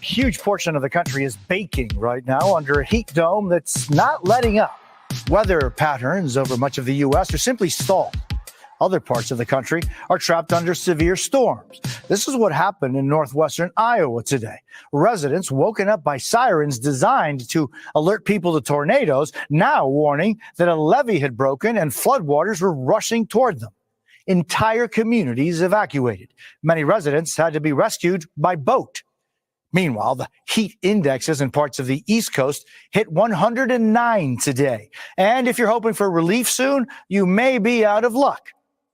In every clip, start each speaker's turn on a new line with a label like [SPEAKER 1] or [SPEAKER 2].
[SPEAKER 1] huge portion of the country is baking right now under a heat dome that's not letting up. Weather patterns over much of the U.S. are simply stalled. Other parts of the country are trapped under severe storms. This is what happened in northwestern Iowa today. Residents woken up by sirens designed to alert people to tornadoes, now warning that a levee had broken and floodwaters were rushing toward them. Entire communities evacuated. Many residents had to be rescued by boat. Meanwhile, the heat indexes in parts of the East Coast hit 109 today. And if you're hoping for relief soon, you may be out of luck.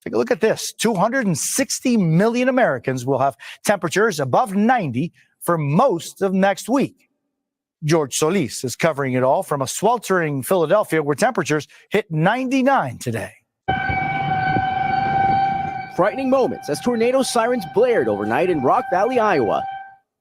[SPEAKER 1] Take a look at this. 260 million Americans will have temperatures above 90 for most of next week. George Solis is covering it all from a sweltering Philadelphia where temperatures hit 99 today.
[SPEAKER 2] Frightening moments as tornado sirens blared overnight in Rock Valley, Iowa,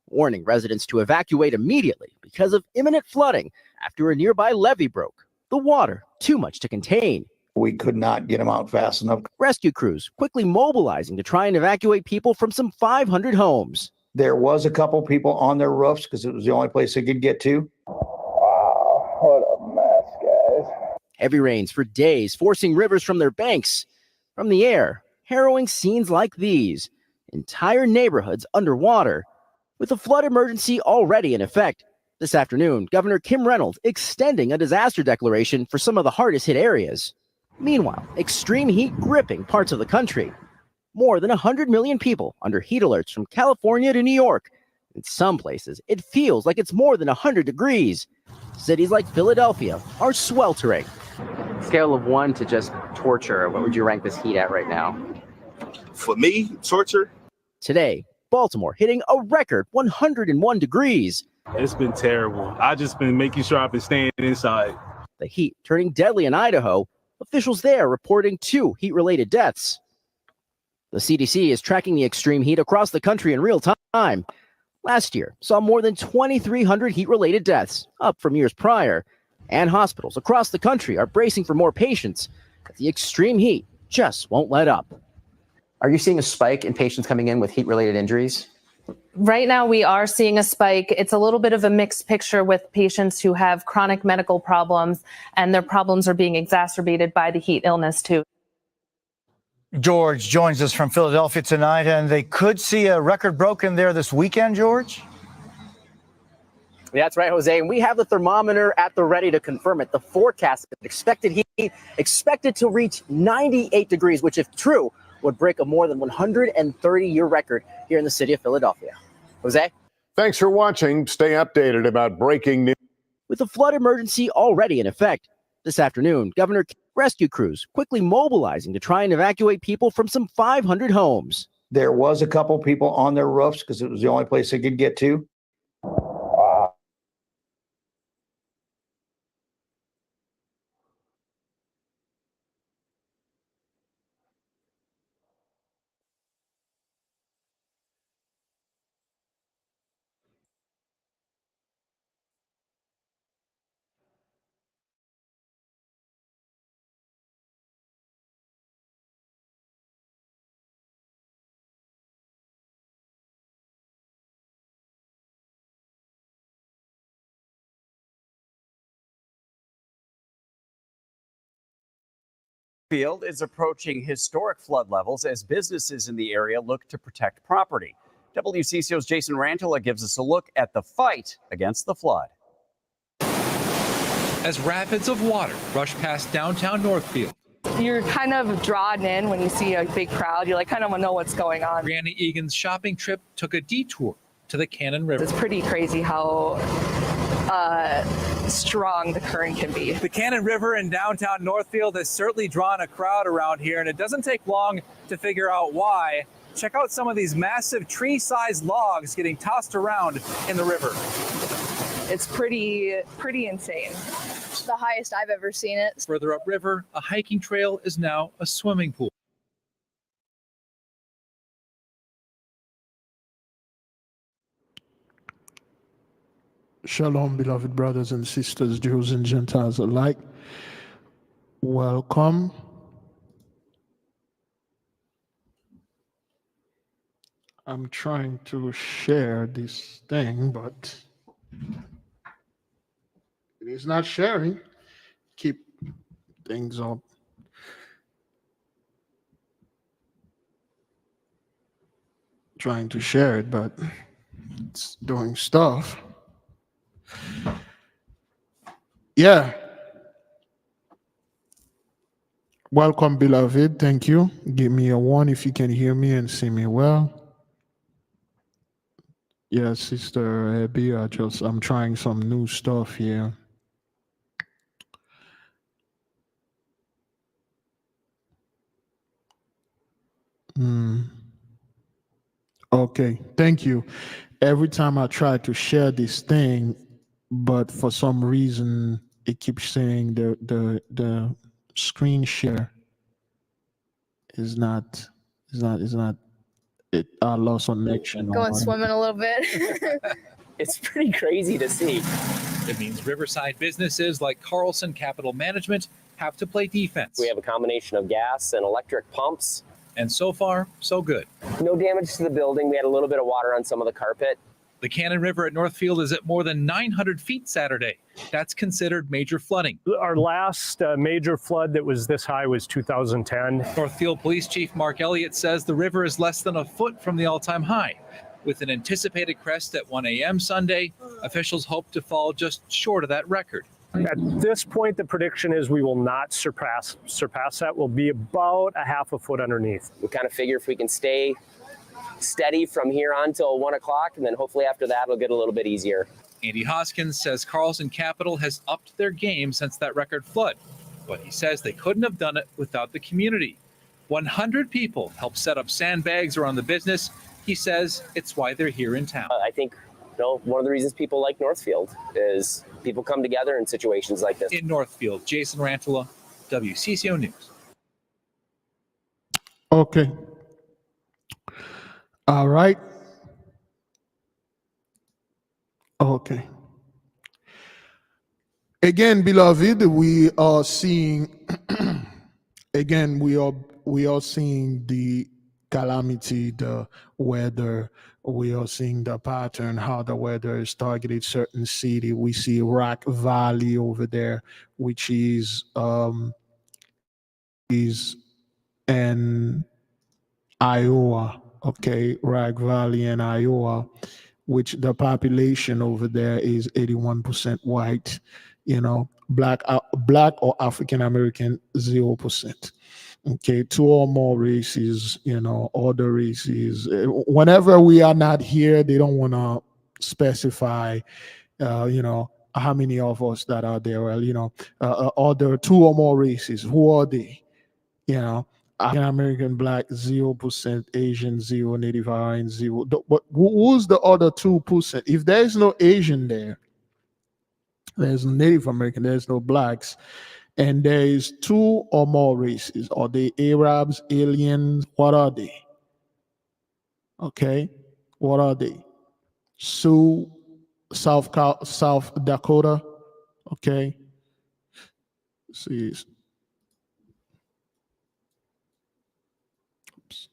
[SPEAKER 2] warning residents to evacuate immediately because of imminent flooding after a nearby levee broke. The water too much to contain.
[SPEAKER 3] We could not get them out fast enough.
[SPEAKER 2] Rescue crews quickly mobilizing to try and evacuate people from some 500 homes.
[SPEAKER 3] There was a couple people on their roofs because it was the only place they could get to.
[SPEAKER 4] Wow, what a mess, guys.
[SPEAKER 2] Heavy rains for days, forcing rivers from their banks. From the air, harrowing scenes like these. Entire neighborhoods underwater. With a flood emergency already in effect, this afternoon, Governor Kim Reynolds extending a disaster declaration for some of the hardest hit areas. Meanwhile, extreme heat gripping parts of the country. More than 100 million people under heat alerts from California to New York. In some places, it feels like it's more than 100 degrees. Cities like Philadelphia are sweltering.
[SPEAKER 5] Scale of 1 to just torture, what would you rank this heat at right now?
[SPEAKER 6] For me, torture?
[SPEAKER 2] Today, Baltimore hitting a record 101 degrees.
[SPEAKER 7] It's been terrible. I've just been making sure I've been staying inside.
[SPEAKER 2] The heat turning deadly in Idaho. Officials there reporting 2 heat-related deaths. The CDC is tracking the extreme heat across the country in real time. Last year saw more than 2,300 heat-related deaths, up from years prior. And hospitals across the country are bracing for more patients, but the extreme heat just won't let up.
[SPEAKER 5] Are you seeing a spike in patients coming in with heat-related injuries?
[SPEAKER 8] Right now, we are seeing a spike. It's a little bit of a mixed picture with patients who have chronic medical problems, and their problems are being exacerbated by the heat illness, too.
[SPEAKER 1] George joins us from Philadelphia tonight, and they could see a record broken there this weekend, George?
[SPEAKER 2] That's right, Jose. And we have the thermometer at the ready to confirm it. The forecast expected heat expected to reach 98 degrees, which, if true, would break a more than 130-year record here in the city of Philadelphia. Jose?
[SPEAKER 9] Thanks for watching. Stay updated about breaking news.
[SPEAKER 2] With a flood emergency already in effect, this afternoon, rescue crews quickly mobilizing to try and evacuate people from some 500 homes.
[SPEAKER 3] There was a couple people on their roofs because it was the only place they could get to.
[SPEAKER 10] Northfield is approaching historic flood levels as businesses in the area look to protect property. WCCO's Jason Rantala gives us a look at the fight against the flood.
[SPEAKER 11] As rapids of water rush past downtown Northfield.
[SPEAKER 12] You're kind of drawn in when you see a big crowd. You kind of want to know what's going on.
[SPEAKER 11] Granny Egan's shopping trip took a detour to the Cannon River.
[SPEAKER 12] It's pretty crazy how strong the current can be.
[SPEAKER 13] The Cannon River in downtown Northfield has certainly drawn a crowd around here, and it doesn't take long to figure out why. Check out some of these massive tree-sized logs getting tossed around in the river.
[SPEAKER 12] It's pretty insane.
[SPEAKER 14] The highest I've ever seen it.
[SPEAKER 11] Further upriver, a hiking trail is now a swimming pool.
[SPEAKER 15] Shalom, beloved brothers and sisters, Jews and Gentiles alike. Welcome. I'm trying to share this thing, but it is not sharing. Keep things up. Trying to share it, but it's doing stuff. Yeah. Welcome, beloved. Thank you. Give me a 1 if you can hear me and see me well. Yes, Sister Abby, I'm trying some new stuff here. Okay, thank you. Every time I try to share this thing, but for some reason it keeps saying the screen share is not I lost connection.
[SPEAKER 14] Going swimming a little bit.
[SPEAKER 5] It's pretty crazy to see.
[SPEAKER 11] It means Riverside businesses like Carlson Capital Management have to play defense.
[SPEAKER 5] We have a combination of gas and electric pumps.
[SPEAKER 11] And so far, so good.
[SPEAKER 5] No damage to the building. We had a little bit of water on some of the carpet.
[SPEAKER 11] The Cannon River at Northfield is at more than 900 feet Saturday. That's considered major flooding.
[SPEAKER 16] Our last major flood that was this high was 2010.
[SPEAKER 11] Northfield Police Chief Mark Elliott says the river is less than a foot from the all-time high. With an anticipated crest at 1 a.m. Sunday, officials hope to fall just short of that record.
[SPEAKER 16] At this point, the prediction is we will not surpass that. We'll be about a half a foot underneath.
[SPEAKER 5] We kind of figure if we can stay steady from here on till 1 o'clock, and then hopefully after that it'll get a little bit easier.
[SPEAKER 11] Andy Hoskins says Carlson Capital has upped their game since that record flood, but he says they couldn't have done it without the community. 100 people helped set up sandbags around the business. He says it's why they're here in town.
[SPEAKER 5] I think one of the reasons people like Northfield is people come together in situations like this.
[SPEAKER 11] In Northfield, Jason Rantala, WCCO News.
[SPEAKER 15] Okay. All right. Okay. Again, beloved, we are seeing again we are seeing the calamity, the weather. We are seeing the pattern, how the weather is targeted certain city. We see Rock Valley over there, which is in Iowa. Okay, Rock Valley in Iowa, which the population over there is 81% white. Black or African American 0%. Okay, 2 or more races, other races. Whenever we are not here, they don't want to specify, how many of us that are there. Well, other 2 or more races. Who are they? African American, Black 0%, Asian 0, Native Hawaiian 0. But who's the other 2%? If there is no Asian there, there's no Native American, there's no Blacks. And there is 2 or more races. Are they Arabs, aliens? What are they? Okay, what are they? Sioux, South Dakota. Okay. See. Oops.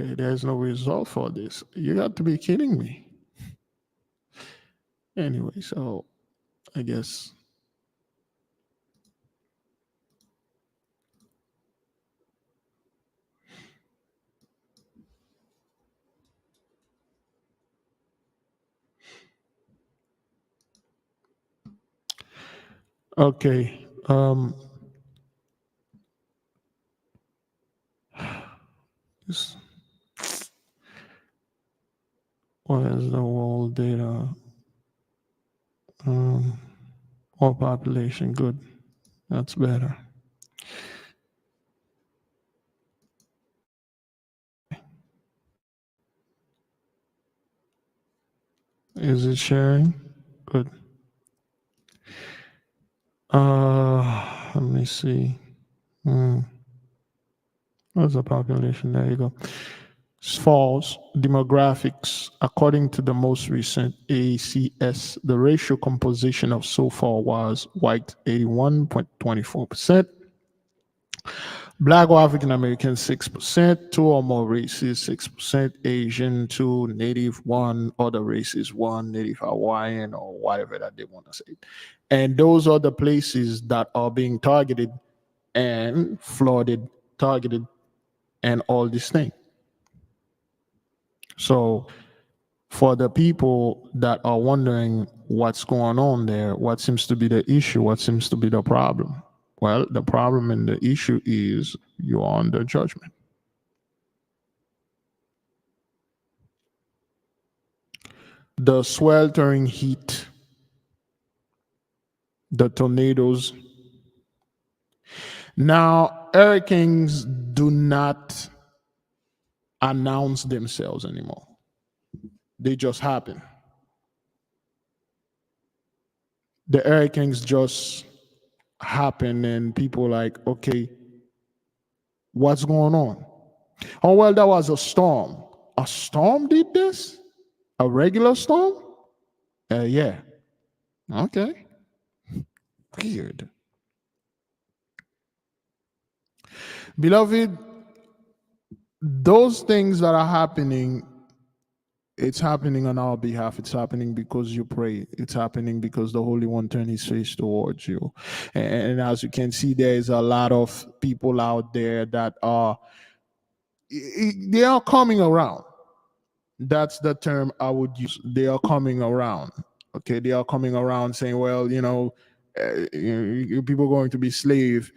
[SPEAKER 15] Okay, there's no result for this. You got to be kidding me. Anyway, so I guess okay. What is the world data? All population, good. That's better. Is it sharing? Good. Let me see. What's the population? There you go. false demographics. According to the most recent ACS, the racial composition of so far was white 81.24%, Black or African American 6%, 2 or more races 6%, Asian 2, Native 1, other races 1, Native Hawaiian or whatever that they want to say. And those are the places that are being targeted and flooded, targeted, and all these things. So for the people that are wondering what's going on there, what seems to be the issue, what seems to be the problem? Well, the problem and the issue is you are under judgment. The sweltering heat, the tornadoes. Now, hurricanes do not announce themselves anymore. They just happen. The hurricanes just happen and people are like, okay, what's going on? Oh, well, that was a storm. A storm did this? A regular storm? Yeah. Okay. Weird. Beloved, those things that are happening, it's happening on our behalf. It's happening because you pray. It's happening because the Holy One turned his face towards you. And as you can see, there is a lot of people out there that they are coming around. That's the term I would use. They are coming around. Okay, they are coming around saying, well, people are going to be slave,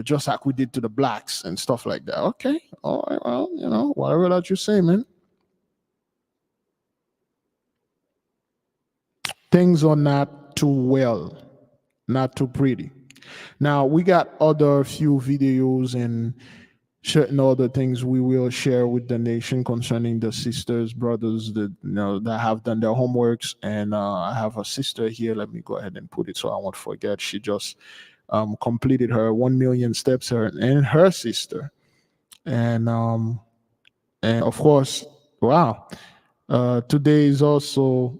[SPEAKER 15] just like we did to the blacks and stuff like that. Okay, all right, well, whatever that you say, man. Things are not too well, not too pretty. Now, we got other few videos and certain other things we will share with the nation concerning the sisters, brothers that that have done their homeworks. And I have a sister here. Let me go ahead and put it so I won't forget. She just completed her 1 million steps. Her and her sister, and of course, wow. Today is also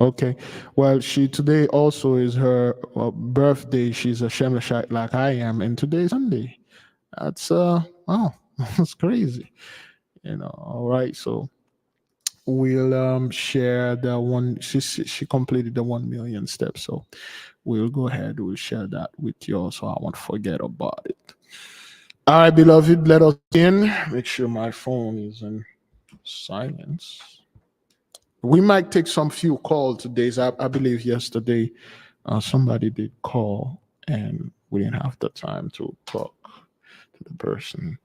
[SPEAKER 15] okay. Well, today also is her birthday. She's a Shemashite like I am, and today's Sunday. That's wow, that's crazy. All right, so we'll share the one. She completed the 1 million steps, so we'll go ahead. We'll share that with you, so I won't forget about it. All right, beloved, let us in. Make sure my phone is in silence. We might take some few calls today. I believe yesterday somebody did call and we didn't have the time to talk to the person.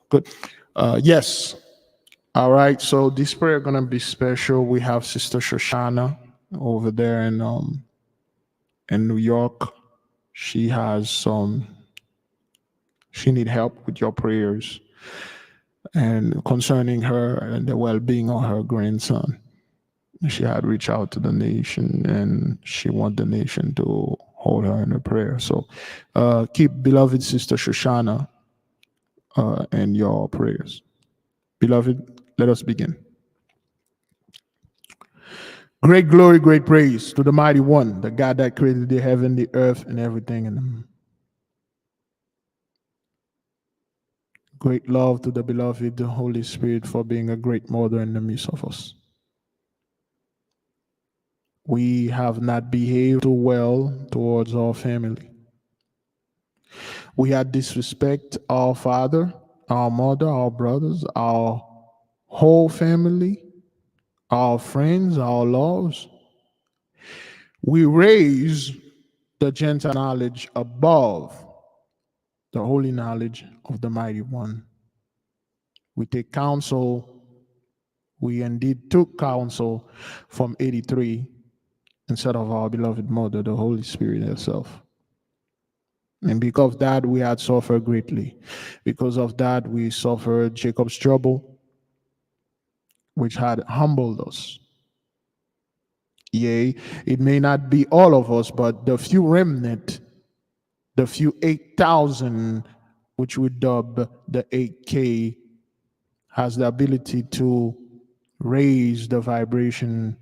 [SPEAKER 15] Good. Yes. All right. So this prayer gonna be special. We have Sister Shoshana over there in New York. She has she need help with your prayers and concerning her and the well-being of her grandson. She had reached out to the nation and she want the nation to hold her in a prayer. So keep beloved Sister Shoshana in your prayers. Beloved, let us begin. Great glory, great praise to the mighty one, the God that created the heaven, the earth, and everything in them. Great love to the beloved, the Holy Spirit, for being a great mother in the midst of us. We have not behaved too well towards our family. We had disrespect our father, our mother, our brothers, our whole family, our friends, our laws. We raise the Gentile knowledge above the holy knowledge of the mighty one. We take counsel. We indeed took counsel from 83 instead of our beloved mother, the Holy Spirit herself. And because of that, we had suffered greatly. Because of that, we suffered Jacob's trouble, which had humbled us. Yea, it may not be all of us, but the few remnant, the few 8,000, which we dub the 8K, has the ability to raise the vibration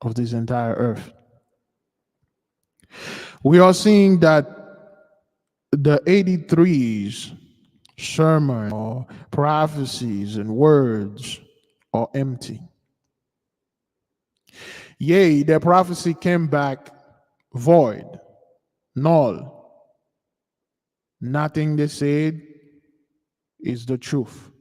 [SPEAKER 15] of this entire earth. We are seeing that the 83's sermon or prophecies and words are empty. Yea, their prophecy came back void, null. Nothing they said is the truth.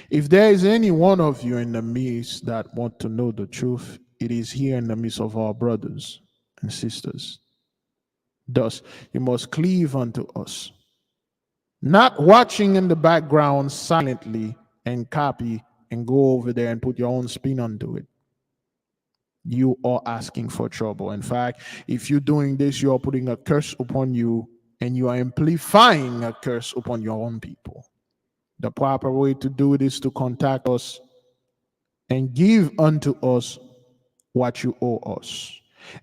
[SPEAKER 15] If there is any one of you in the midst that want to know the truth, it is here in the midst of our brothers and sisters. Thus, you must cleave unto us, not watching in the background silently and copy and go over there and put your own spin onto it. You are asking for trouble. In fact, if you're doing this, you are putting a curse upon you and you are amplifying a curse upon your own people. The proper way to do it is to contact us and give unto us what you owe us.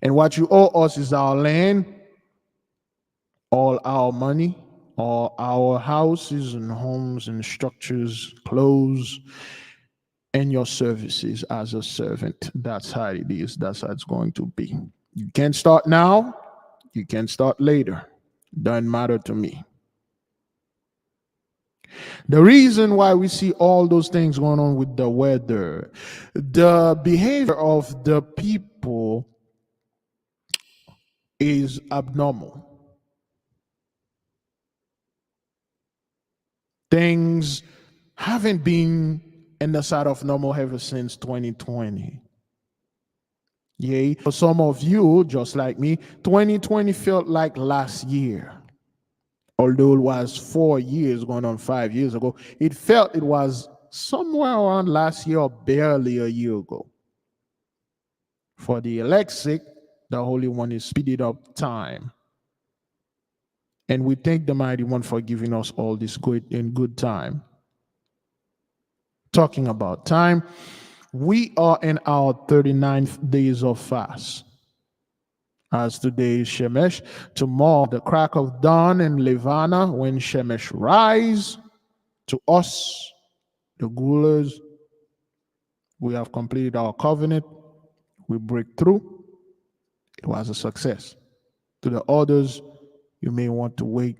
[SPEAKER 15] And what you owe us is our land, all our money, all our houses and homes and structures, clothes, and your services as a servant. That's how it is. That's how it's going to be. You can start now. You can start later. Doesn't matter to me. The reason why we see all those things going on with the weather, the behavior of the people is abnormal. Things haven't been in the side of normal ever since 2020. Yay. For some of you, just like me, 2020 felt like last year. Although it was 4 years, going on 5 years ago, it felt it was somewhere around last year or barely a year ago. For the elect's sake, the Holy One is speeding up time. And we thank the Mighty One for giving us all this good time. Talking about time, we are in our 39th days of fast. As today is Shemesh, tomorrow the crack of dawn in Levana, when Shemesh rise, to us, the rulers, we have completed our covenant, we break through, it was a success. To the others, you may want to wait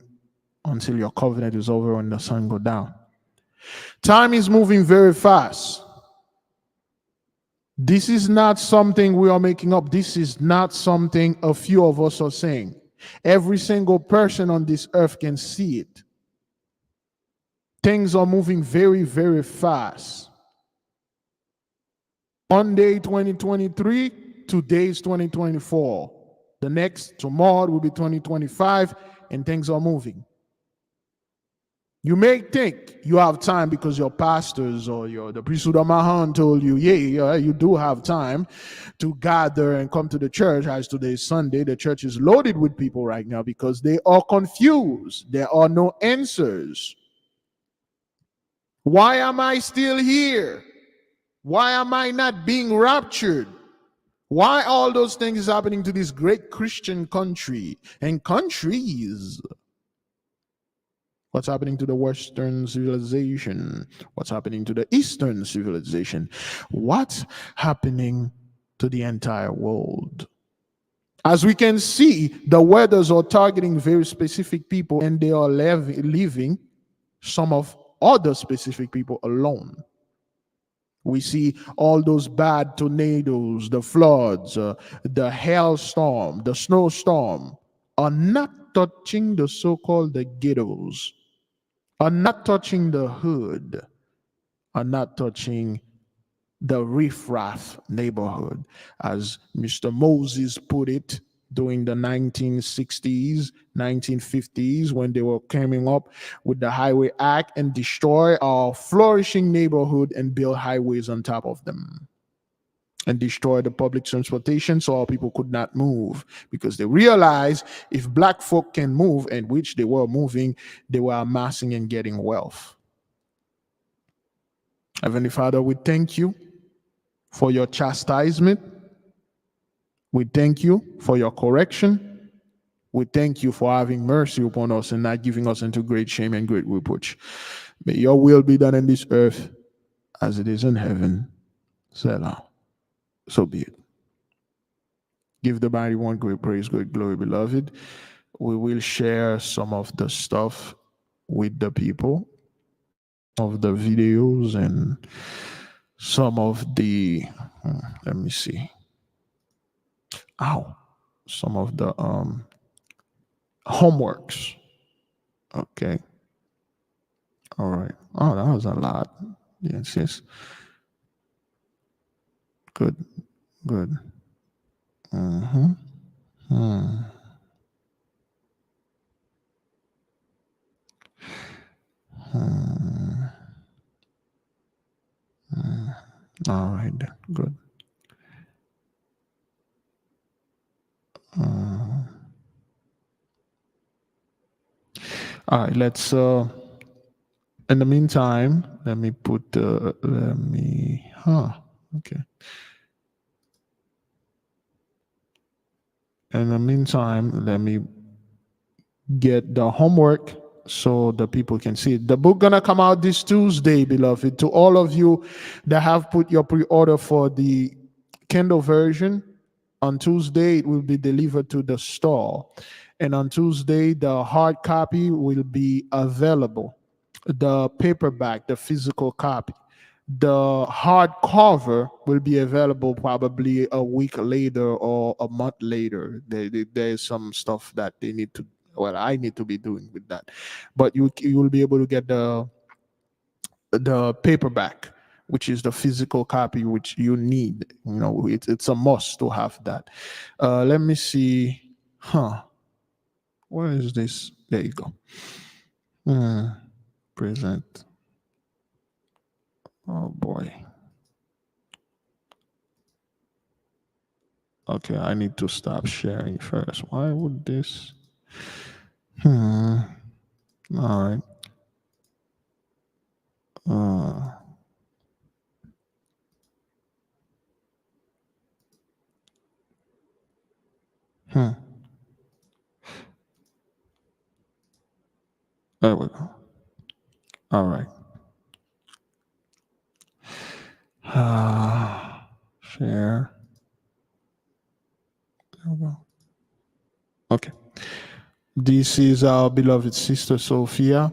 [SPEAKER 15] until your covenant is over and the sun go down. Time is moving very fast. This is not something we are making up. This is not something a few of us are saying. Every single person on this earth can see it. Things are moving very, very fast. One day 2023, today is 2024. The next, tomorrow will be 2025, and things are moving. You may think you have time because your pastors or the priesthood of Mahan told you, yeah, you do have time to gather and come to the church. As today is Sunday, the church is loaded with people right now because they are confused. There are no answers. Why am I still here? Why am I not being raptured? Why all those things is happening to this great Christian country and countries? What's happening to the Western civilization? What's happening to the Eastern civilization? What's happening to the entire world? As we can see, the weathers are targeting very specific people and they are leaving some of other specific people alone. We see all those bad tornadoes, the floods, the hailstorm, the snowstorm are not touching the so-called the ghettos, are not touching the hood, are not touching the riffraff neighborhood, as Mr. Moses put it during the 1960s, 1950s, when they were coming up with the Highway Act and destroy our flourishing neighborhood and build highways on top of them. And destroy the public transportation so our people could not move, because they realized if black folk can move, and which they were moving, they were amassing and getting wealth. Heavenly Father, we thank you for your chastisement. We thank you for your correction. We thank you for having mercy upon us and not giving us into great shame and great reproach. May your will be done in this earth as it is in heaven. Selah. So be it. Give the mighty one great praise, great glory, beloved. We will share some of the stuff with the people of the videos and some of the, let me see. Some of the homeworks. Okay. All right. Oh, that was a lot. Yes. Good. Mm-hmm. All right. Good. All right. Let's. In the meantime, let me put. Okay. In the meantime, let me get the homework so the people can see it. The book gonna come out this Tuesday, beloved. To all of you that have put your pre-order for the Kindle version, on Tuesday it will be delivered to the store, and on Tuesday the hard copy will be available. The paperback, the physical copy. The hardcover will be available probably a week later or a month later. There's some stuff that they need to, well, I need to be doing with that. But you will be able to get the paperback, which is the physical copy which you need. You know, it's a must to have that. Let me see. Where is this? There you go. Present. Oh boy. Okay, I need to stop sharing first. Why would this? All right. There we go. All right. Share. There we go. Okay. This is our beloved sister Sophia.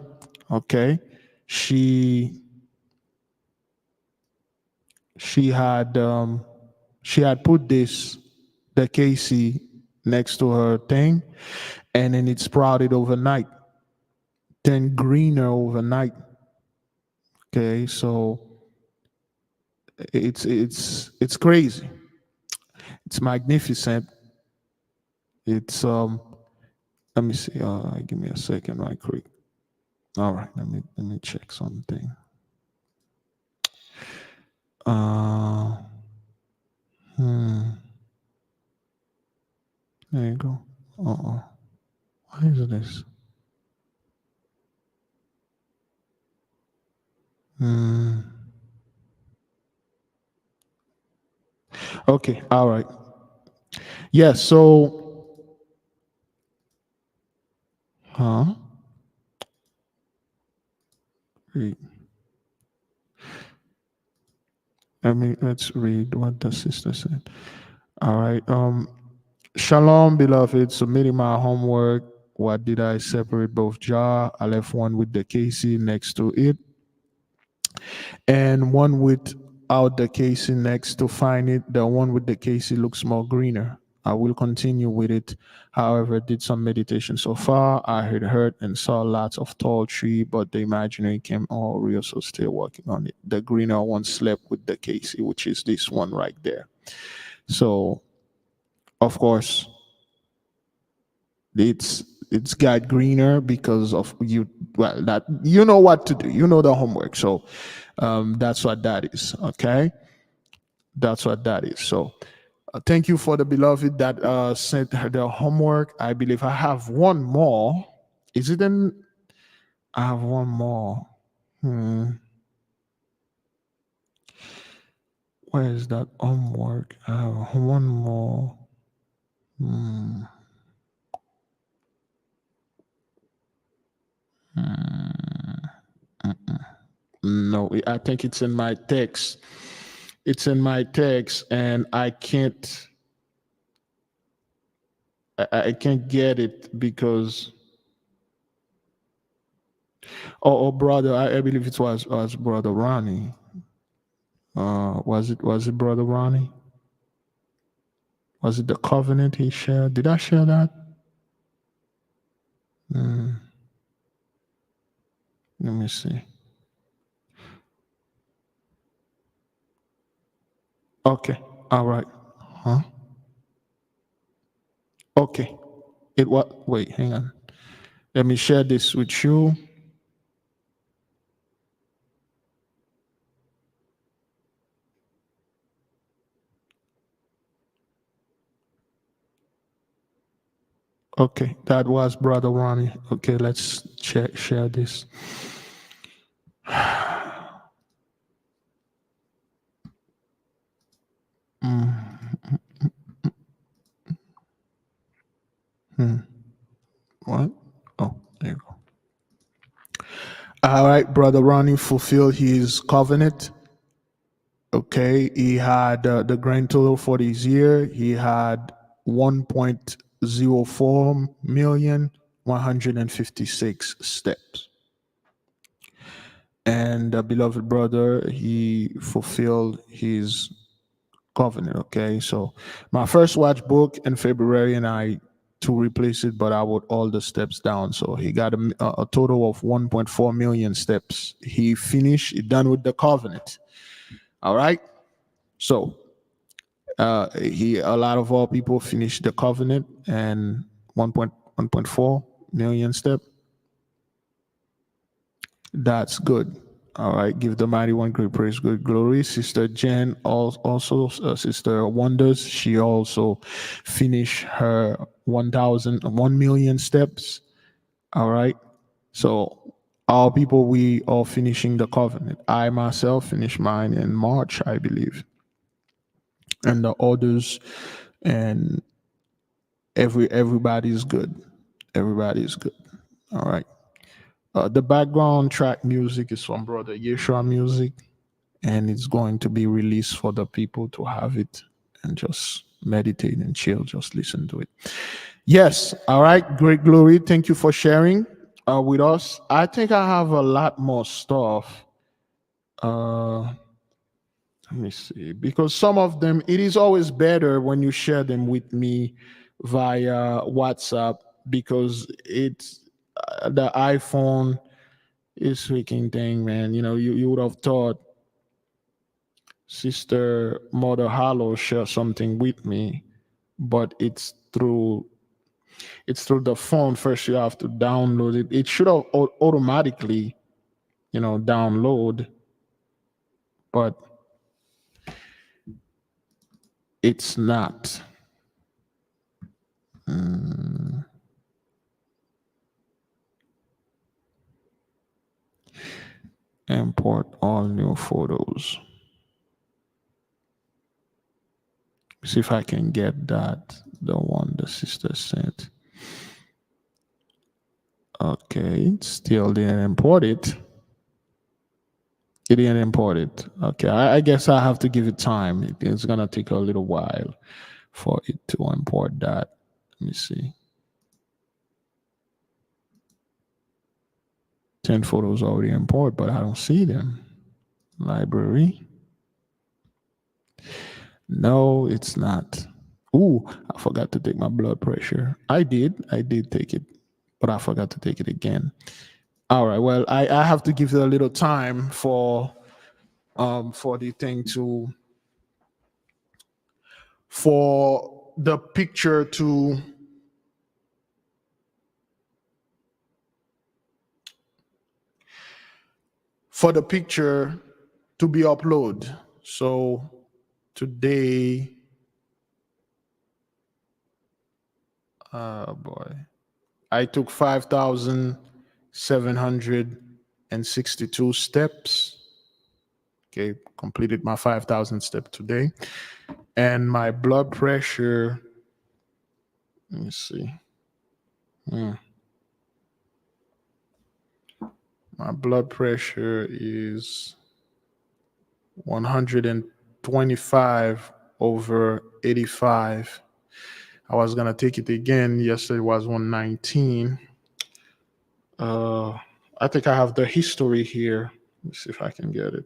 [SPEAKER 15] Okay. She had put the Casey next to her thing, and then it sprouted overnight, then greener overnight. Okay, so it's crazy. It's magnificent. It's let me see. Give me a second, right quick. All right, let me check something. There you go. Why is this? Okay, all right. Yeah, so read. Let's read what the sister said. All right. Shalom, beloved. Submitting my homework. What did I separate both jar? I left one with the casing next to it, and one without the casing next to find it. The one with the casing looks more greener. I will continue with it. However, did some meditation so far. I heard and saw lots of tall tree, but the imaginary came all real, so still working on it. The greener one slept with the casing, which is this one right there. So, of course, it's got greener because of you. Well, that you know what to do. You know the homework. So that's what that is. Okay, that's what that is. So thank you for the beloved that sent her the homework. I believe I have one more. Is it in? I have one more. Where is that homework? I have one more. Hmm. No, I think it's in my text. It's in my text, and I can't. I can't get it because. Oh, brother, I believe it was brother Ronnie. Was it brother Ronnie? Was it the covenant he shared? Did I share that? Let me see. Okay. All right. Huh? Okay. It what? Wait, hang on. Let me share this with you. Okay, that was brother Ronnie. Okay, let's share this. What? Oh, there you go. All right, brother Ronnie fulfilled his covenant. Okay, he had the grand total for this year. He had 1.04,156 steps. And beloved brother, he fulfilled his covenant. Okay, so my first watch book in February, and I to replace it, but I wrote all the steps down. So he got a total of 1.4 million steps. He finished, he done with the covenant. All right, so a lot of our people finished the covenant and 1.4 million step. That's good. All right, give the mighty one great praise, good glory. Sister Jen, also Sister Wonders, she also finished her 1 million steps. All right, so our people, we are finishing the covenant. I myself finished mine in March, I believe, and the others, and everybody's good. Everybody's good. All right. The background track music is from Brother Yeshua Music, and it's going to be released for the people to have it and just meditate and chill, just listen to it. Yes, all right, great glory. Thank you for sharing with us. I think I have a lot more stuff. Let me see, because some of them, it is always better when you share them with me via WhatsApp, because it's the iPhone is freaking thing, man. You know, you would have thought Sister Mother Hollow share something with me, but it's through the phone. First you have to download it. It should have automatically, download, but it's not. Import all new photos. See if I can get that, the one the sister sent. Okay, still didn't import it. It didn't import it. Okay, I guess I have to give it time. It's gonna take a little while for it to import that. Let me see. 10 photos already import, but I don't see them. Library. No, it's not. Ooh, I forgot to take my blood pressure. I did take it, but I forgot to take it again. All right, well, I have to give it a little time for the thing to, for the picture to, be uploaded. So today, boy, I took 5,762 steps. Okay, completed my 5,000 step today. And my blood pressure, let me see. My blood pressure is 125 over 85. I was gonna take it again. Yesterday was 119. I think I have the history here. Let's see if I can get it.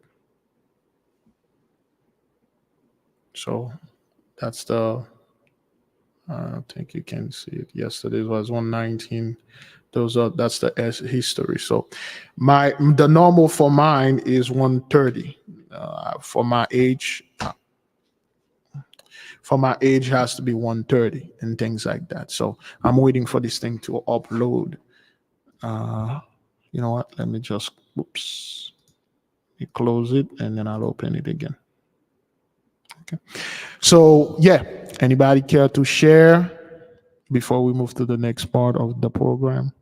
[SPEAKER 15] So that's the, I think you can see it. Yesterday was 119. That's the history. So the normal for mine is 130. For my age has to be 130 and things like that. So I'm waiting for this thing to upload. You know what? Let me just, close it and then I'll open it again. Okay. So yeah, anybody care to share before we move to the next part of the program?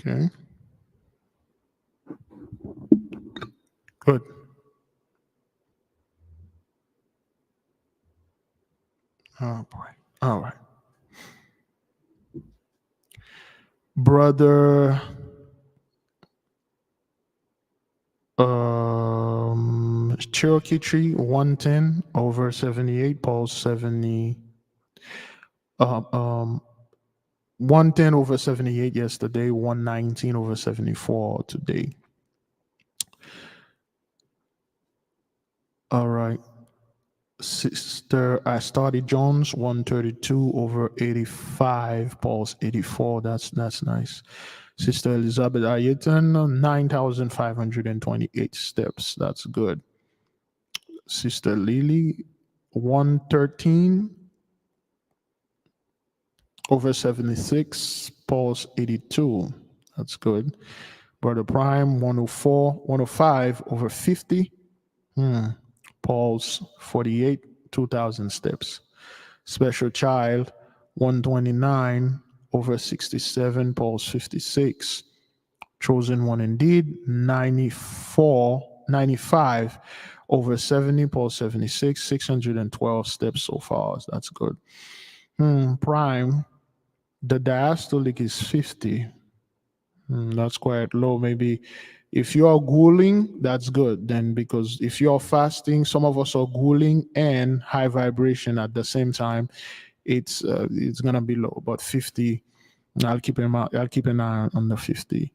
[SPEAKER 15] Okay. Good. Oh boy. All right. Brother Cherokee Tree 110 over 78, Paul 70. 110 over 78 yesterday, 119 over 74 today. All right. Sister Astardi Jones 132 over 85, Paul's 84. That's nice. Sister Elizabeth Ayeton 9,528 steps. That's good. Sister Lily 113 over 76, Paul's 82. That's good. Brother Prime 105 over 50. Paul's 48, 2,000 steps. Special Child 129 over 67, Paul's 56. Chosen One Indeed 95 over 70, Paul's 76, 612 steps so far. That's good. Prime, the diastolic is 50. That's quite low. Maybe if you are ghouling, that's good then, because if you're fasting, some of us are ghouling and high vibration at the same time, it's gonna be low. But 50, I'll keep an eye on the 50.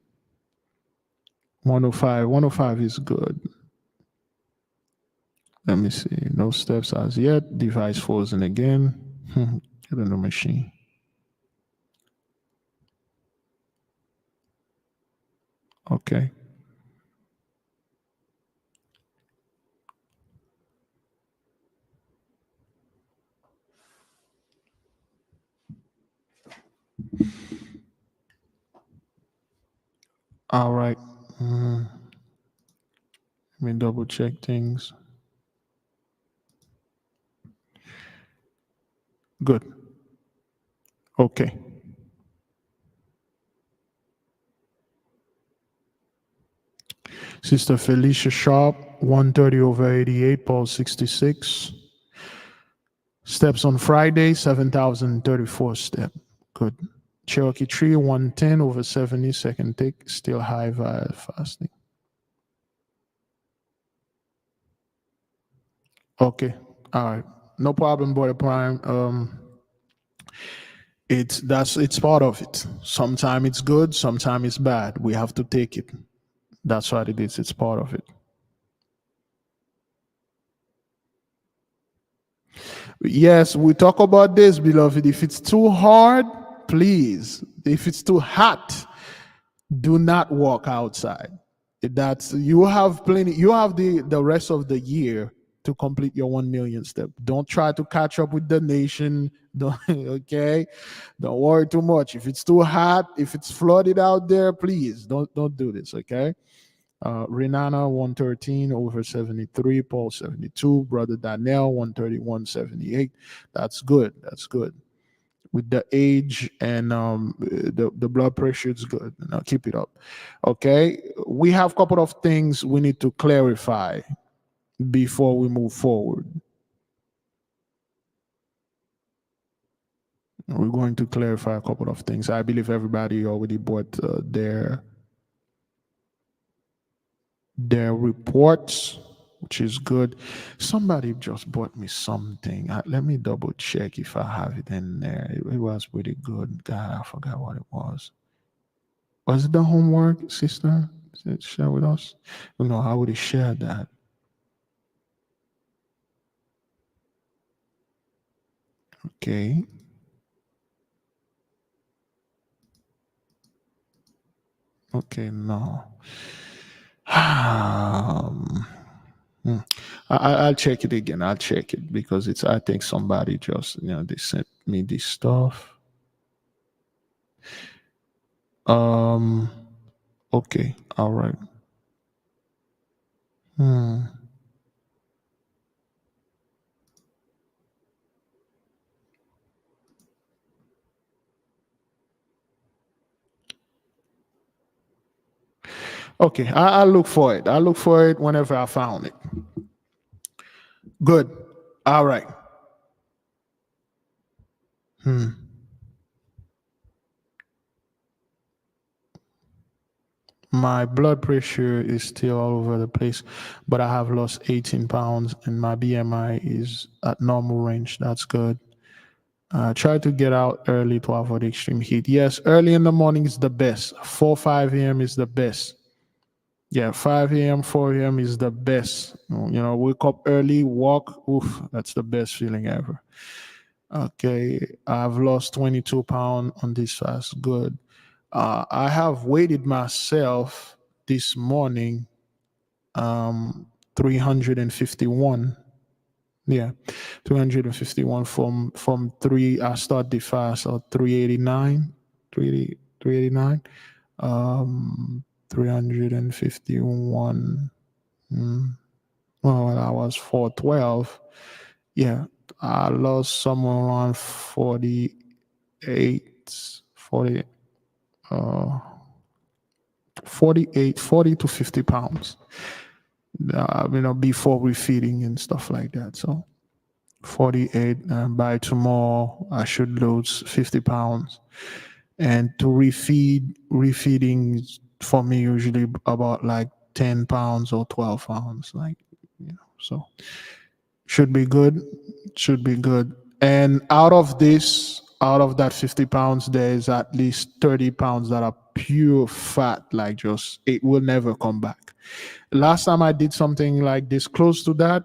[SPEAKER 15] 105 is good. Let me see. No steps as yet. Device frozen again. Get in the machine. Okay. All right. Let me double check things. Good. Okay. Sister Felicia Sharp, 130 over 88, Paul 66. Steps on Friday, 7,034 step. Good. Cherokee Tree, 110 over 70, second tick, still high vibe fasting. Okay. All right. No problem, Brother Prime. It's part of it. Sometimes it's good, sometimes it's bad. We have to take it. That's what it is. It's part of it. Yes, we talk about this, beloved. If it's too hard, please. If it's too hot, do not walk outside. That's you have plenty. You have the rest of the year to complete your 1 million step. Don't try to catch up with the nation. Don't, okay, don't worry too much. If it's too hot, if it's flooded out there, please don't do this. Okay. Renana 113 over 73, Paul 72, Brother Daniel 131.78. That's good. That's good. With the age and the blood pressure, it's good. Now keep it up. Okay, we have a couple of things we need to clarify before we move forward. We're going to clarify a couple of things. I believe everybody already bought their reports, which is good. Somebody just bought me something. Let me double check if I have it in there. It was pretty good. God, I forgot what it was. Was it the homework, sister? Share with us? No, I would have shared that. Okay. Okay, no. I'll check it again. I'll check it because it's. I think somebody just they sent me this stuff. Okay. All right. Okay, I'll look for it. I'll look for it whenever I found it. Good. All right. My blood pressure is still all over the place, but I have lost 18 pounds and my BMI is at normal range. That's good. Try to get out early to avoid extreme heat. Yes, early in the morning is the best. 5 a.m. is the best. Yeah, 5 a.m., 4 a.m. is the best. Wake up early, walk. Oof, that's the best feeling ever. Okay, I've lost 22 pounds on this fast. Good. I have weighted myself this morning, 351. Yeah, 351 from 3. I start the fast at 389. 389. 351. Well, I was 412. Yeah, I lost somewhere around 40 to 50 pounds. Before refeeding and stuff like that. So 48. By tomorrow, I should lose 50 pounds. And to refeeding for me usually about like 10 pounds or 12 pounds, so should be good. And out of that 50 pounds, there's at least 30 pounds that are pure fat, it will never come back. Last time I did something like this, close to that,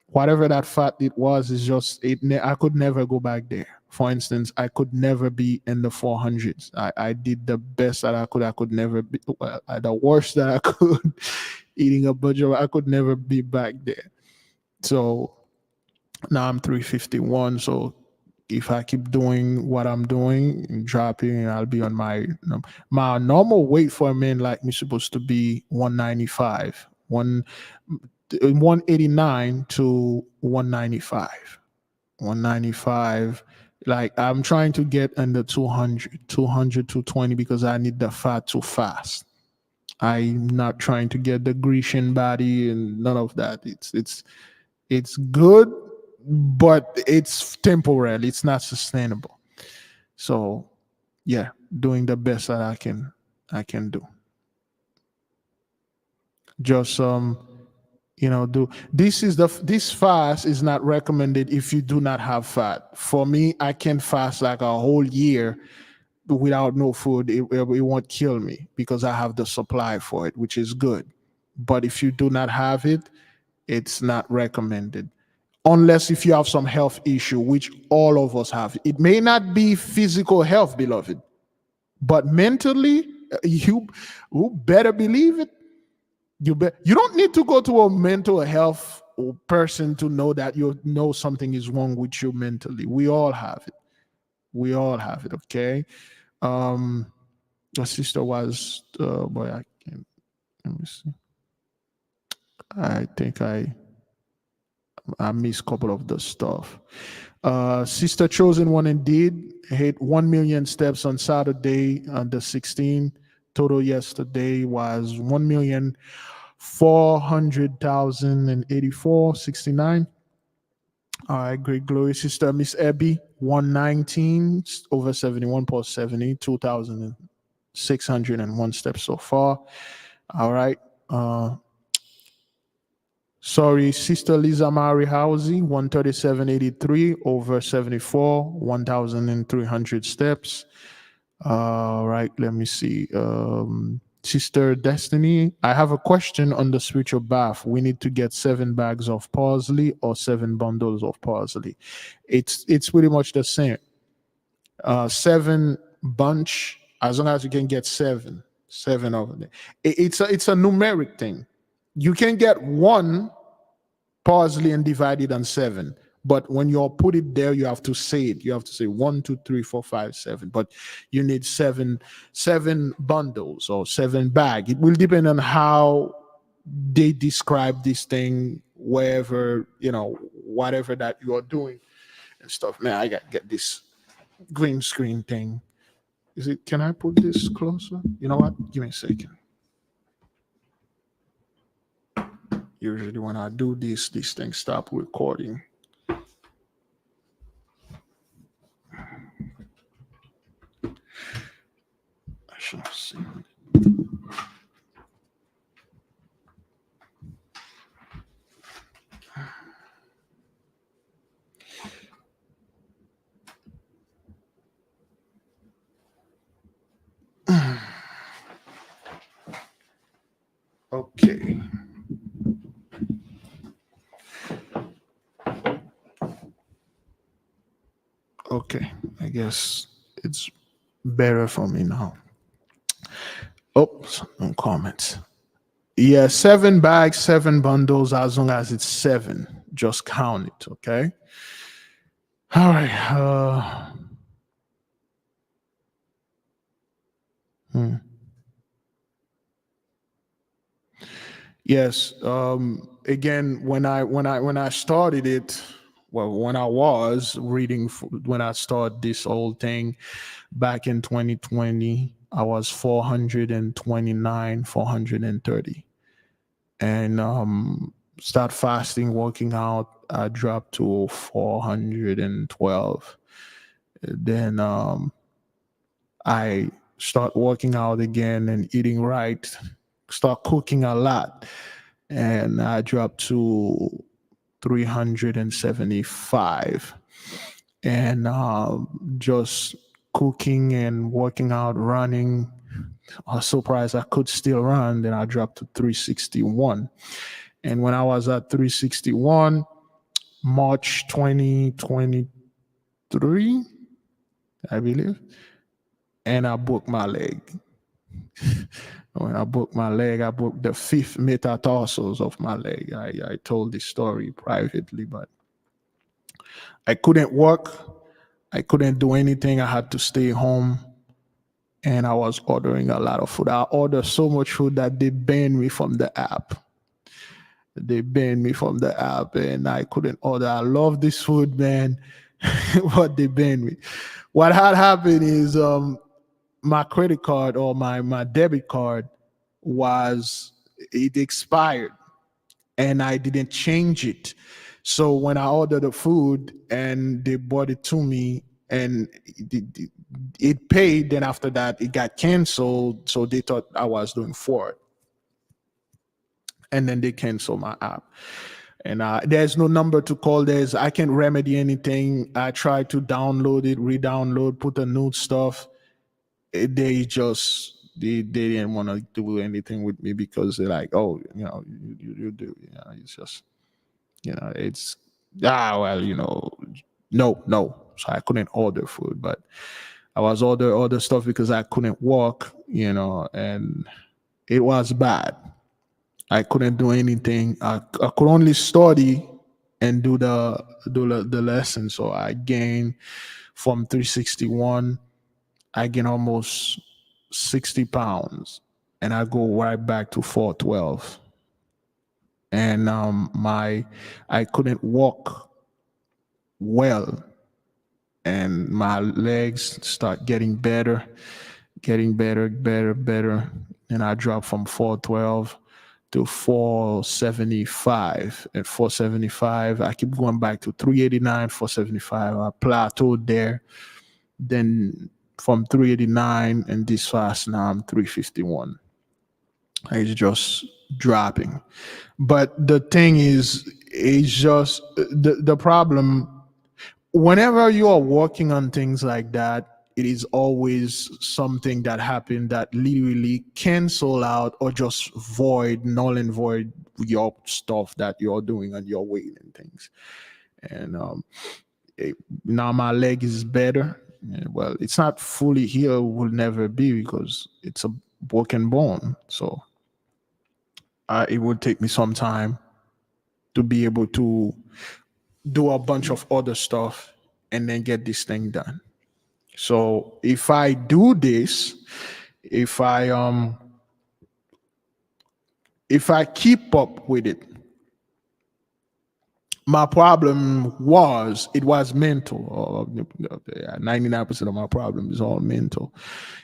[SPEAKER 15] whatever that fat it was, is just I could never go back there. For instance, I could never be in the 400s. I did the best that I could. I could never be the worst that I could. Eating a bunch of, I could never be back there. So now I'm 351. So if I keep doing what I'm doing, dropping, I'll be on my normal weight for a man like me supposed to be 195, 189 to 195. 195. I'm trying to get under 200 to 20 because I need the fat too fast. I'm not trying to get the Grecian body and none of that. It's good, but it's temporary. It's not sustainable. So yeah, doing the best that I can do. Just this fast is not recommended if you do not have fat. For me, I can fast like a whole year without no food. It won't kill me because I have the supply for it, which is good. But if you do not have it, it's not recommended. Unless if you have some health issue, which all of us have. It may not be physical health, beloved, but mentally, you better believe it. You don't need to go to a mental health person to know that you know something is wrong with you mentally. We all have it. We all have it. Okay. The sister was boy. I can't. Let me see. I think I missed a couple of the stuff. Sister Chosen One indeed hit 1 million steps on Saturday on the 16th. Total yesterday was 1,400,084.69. All right, great glory. Sister Miss Abby, 119 over 71.70, 2,601 steps so far. All right. Sorry, Sister Lisa Mary Housey, 137.83 over 74, 1,300 steps. All right, let me see. Sister Destiny, I have a question on the spiritual bath. We need to get 7 bags of parsley or 7 bundles of parsley. It's pretty much the same. 7 bunch, as long as you can get 7 of them. It's a numeric thing. You can get 1 parsley and divide it on 7. But when you put it there, you have to say it. You have to say 1, 2, 3, 4, 5, 7. But you need 7 bundles or 7 bags. It will depend on how they describe this thing, wherever, whatever that you are doing and stuff. Man, I got to get this green screen thing. Can I put this closer? You know what? Give me a second. Usually when I do this thing stop recording. I should have seen it. Okay. Okay, I guess it's better for me now. Oh, no comments. Yeah, 7 bags, 7 bundles, as long as it's 7. Just count it, okay? All right. Yes. Again, when I started it, well, when I was reading, when I started this whole thing back in 2020, I was 429, 430. And start fasting, working out, I dropped to 412. Then I start working out again and eating right, start cooking a lot, and I dropped to 375. And just cooking and working out, running, I was surprised I could still run. Then I dropped to 361. And when I was at 361, March 2023, I believe, and I broke my leg. When I broke my leg, I broke the 5th metatarsals of my leg. I told this story privately, but I couldn't work. I couldn't do anything. I had to stay home. And I was ordering a lot of food. I ordered so much food that they banned me from the app. And I couldn't order. I love this food, man. But they banned me. What had happened is my credit card or my debit card it expired and I didn't change it. So when I ordered the food and they brought it to me and it paid, then after that it got canceled. So they thought I was doing fraud. And then they canceled my app. And there's no number to call. I can't remedy anything. I tried to download it, re-download, put the new stuff. They didn't want to do anything with me because they're like, oh, you do. It's just, it's, no. So I couldn't order food, but I was order stuff because I couldn't walk, and it was bad. I couldn't do anything. I could only study and do the lesson. So I gained from 361, I gained almost 60 pounds, and I go right back to 412. And I couldn't walk well, and my legs start getting better, better, and I dropped from 412 to 475. At 475, I keep going back to 389, 475. I plateaued there. Then from 389 and this fast now I'm 351. It's just dropping. But the thing is, it's just the problem. Whenever you are working on things like that, it is always something that happened that literally cancel out or just null and void your stuff that you're doing on your weight and things. And now my leg is better. Well, it's not fully healed, will never be, because it's a broken bone. So it would take me some time to be able to do a bunch of other stuff and then get this thing done. So if I do this, if I keep up with it, my problem was mental. 99% of my problem is all mental.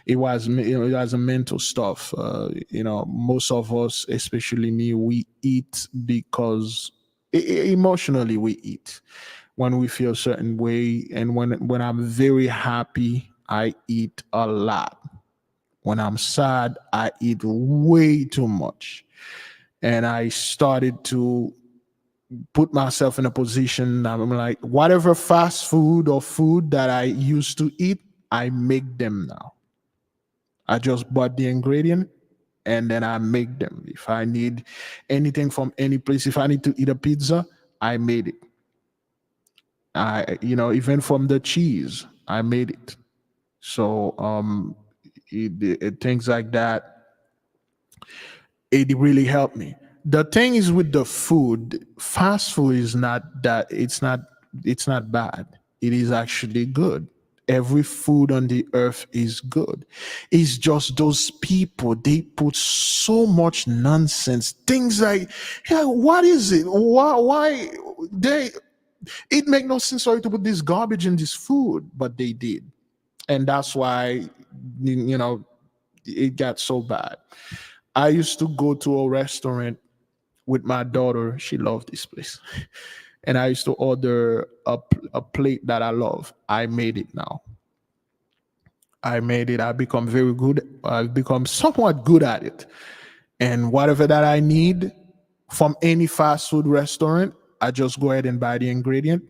[SPEAKER 15] It was a mental stuff. Most of us, especially me, we eat because emotionally we eat when we feel a certain way, and when I'm very happy, I eat a lot. When I'm sad, I eat way too much, and I started to put myself in a position. I'm like, whatever fast food or food that I used to eat, I make them now. I just bought the ingredient and then I make them. If I need anything from any place, if I need to eat a pizza, I made it. Even from the cheese, I made it. So things like that, it really helped me. The thing is with the food, fast food is not that, it's not bad. It is actually good. Every food on the earth is good. It's just those people, they put so much nonsense. Things like, yeah, what is it? Why it make no sense for you to put this garbage in this food, but they did. And that's why, it got so bad. I used to go to a restaurant with my daughter. She loved this place. And I used to order a plate that I love. I made it now. I made it. I become very good. I've become somewhat good at it. And whatever that I need from any fast food restaurant, I just go ahead and buy the ingredient,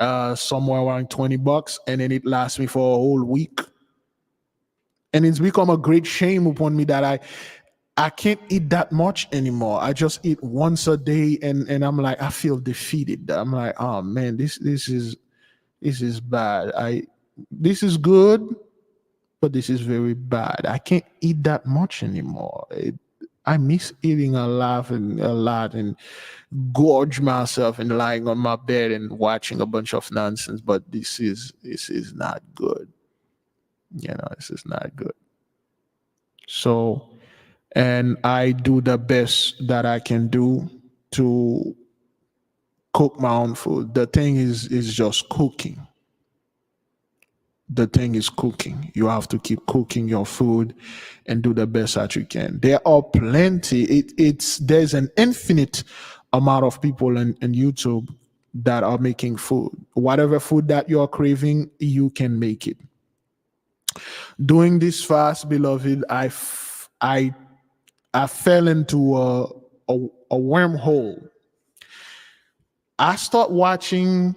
[SPEAKER 15] somewhere around $20, and then it lasts me for a whole week. And it's become a great shame upon me that I can't eat that much anymore. I just eat once a day, and I'm like, I feel defeated. I'm like, oh man, this is bad. This is good, but this is very bad. I can't eat that much anymore. I miss eating a lot and gorge myself and lying on my bed and watching a bunch of nonsense. But this is not good. This is not good. So, and I do the best that I can do to cook my own food. The thing is just cooking. The thing is cooking. You have to keep cooking your food and do the best that you can. There are plenty. There's an infinite amount of people on YouTube that are making food. Whatever food that you're craving, you can make it. Doing this fast, beloved, I fell into a wormhole. I start watching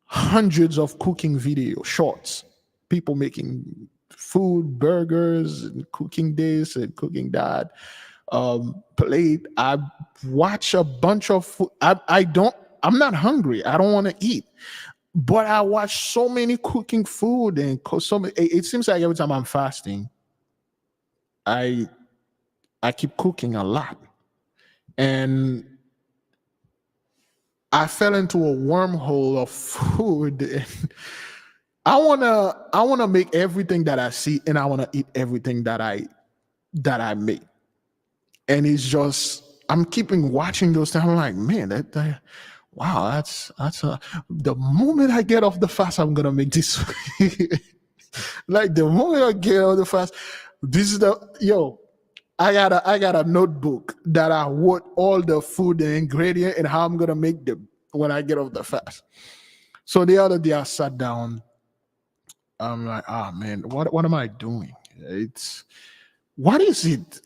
[SPEAKER 15] hundreds of cooking video shorts, people making food, burgers, and cooking this and cooking that. Plate. I watch a bunch of food. I'm not hungry. I don't want to eat. But I watch so many cooking food and it seems like every time I'm fasting, I keep cooking a lot. and I fell into a wormhole of food. And I wanna make everything that I see, and I wanna eat everything that I make. And it's just I'm keeping watching those things. I'm like, man, wow, that's the moment I get off the fast, I'm gonna make this. Like the moment I get off the fast, this is I got a notebook that I wrote all the food and ingredient and how I'm gonna make them when I get off the fast. So the other day I sat down. I'm like, man, what am I doing? What is it?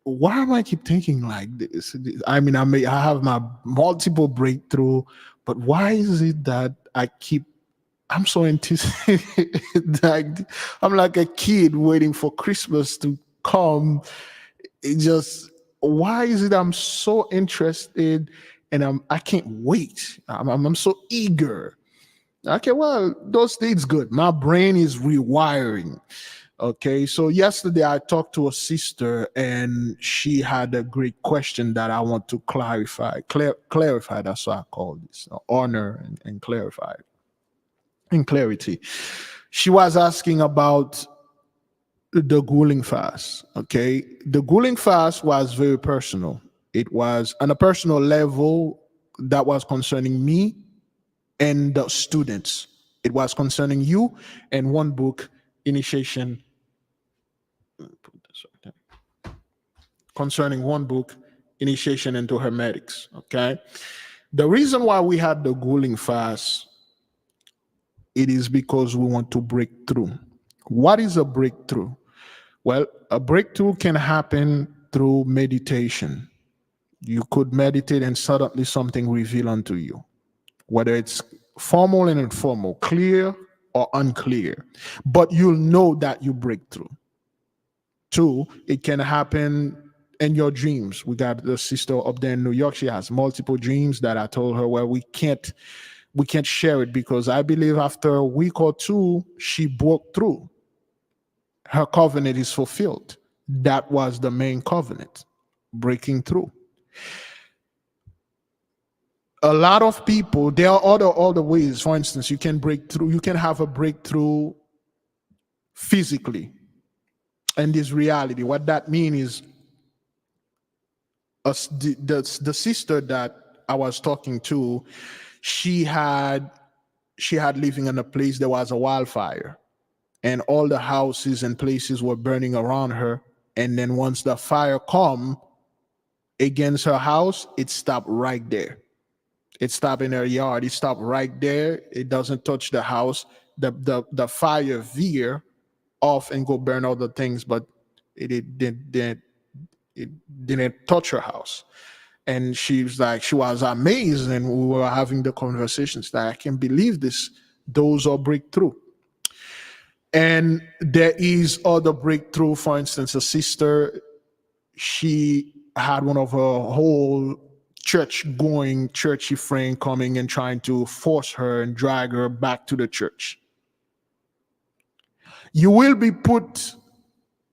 [SPEAKER 15] Why am I keep thinking like this? I mean, I have my multiple breakthrough, but why is it that I'm so anticipated? Like, I'm like a kid waiting for Christmas to come. Why is it I'm so interested and I can't wait. I'm so eager. Okay, well, those things good. My brain is rewiring. Okay, so yesterday I talked to a sister and she had a great question that I want to clarify. Clarify, that's why I call this. Honor and clarify. And clarity. She was asking about the grueling fast. Okay, the grueling fast was very personal. It was on a personal level that was concerning me and the students. It was concerning you and one book, Initiation. Concerning one book, Initiation into Hermetics. Okay, the reason why we had the grueling fast, it is because we want to break through. What is a breakthrough? Well, a breakthrough can happen through meditation. You could meditate and suddenly something reveal unto you, whether it's formal and informal, clear or unclear, but you'll know that you break through. Two, it can happen in your dreams. We got the sister up there in New York. She has multiple dreams that I told her, well, we can't share it because I believe after a week or two, she broke through. Her covenant is fulfilled. That was the main covenant, breaking through. A lot of people, there are other ways. For instance, you can break through, you can have a breakthrough physically. And this reality, what that means is the sister that I was talking to, she had living in a place there was a wildfire and all the houses and places were burning around her. And then once the fire come against her house, it stopped right there. It stopped in her yard. It stopped right there. It doesn't touch the house. The fire veer off and go burn other things, but it didn't touch her house. And she was amazed, and we were having the conversations that I can't believe this. Those are breakthrough. And there is other breakthrough. For instance, a sister, she had one of her whole churchy friend coming and trying to force her and drag her back to the church. You will be put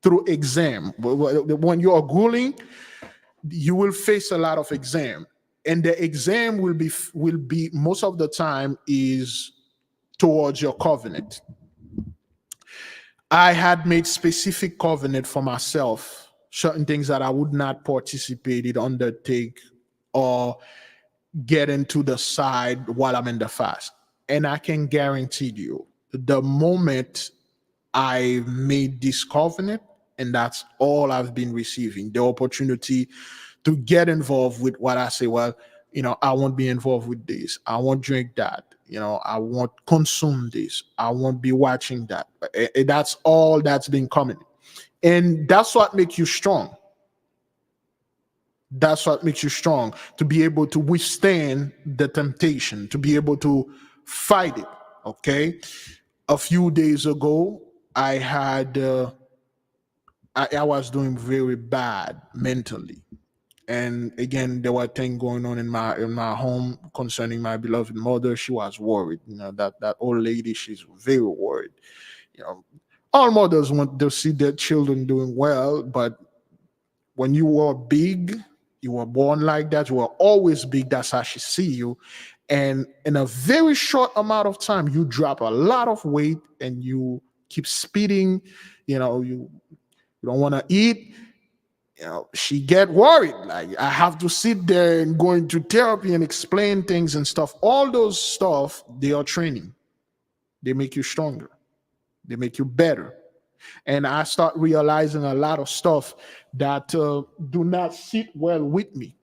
[SPEAKER 15] through exam. When you are grueling, you will face a lot of exam. And the exam will be most of the time is towards your covenant. I had made specific covenant for myself, certain things that I would not participate in, undertake, or get into the side while I'm in the fast. And I can guarantee you, the moment I made this covenant, and that's all I've been receiving, the opportunity to get involved with what I say, well, I won't be involved with this. I won't drink that. I won't consume this. I won't be watching that. That's all that's been coming. And that's what makes you strong. That's what makes you strong, to be able to withstand the temptation, to be able to fight it. Okay. A few days ago, I was doing very bad mentally. And again, there were things going on in my home concerning my beloved mother. She was worried. That old lady, she's very worried. All mothers want to see their children doing well, but when you are big, You were born like that. You were always big. That's how she see you. And in a very short amount of time, you drop a lot of weight and you keep speeding. You know, you don't want to eat. You know, she get worried. Like, I have to sit there and go into therapy and explain things and stuff. All those stuff, they are training. They make you stronger. They make you better. And I start realizing a lot of stuff that do not sit well with me.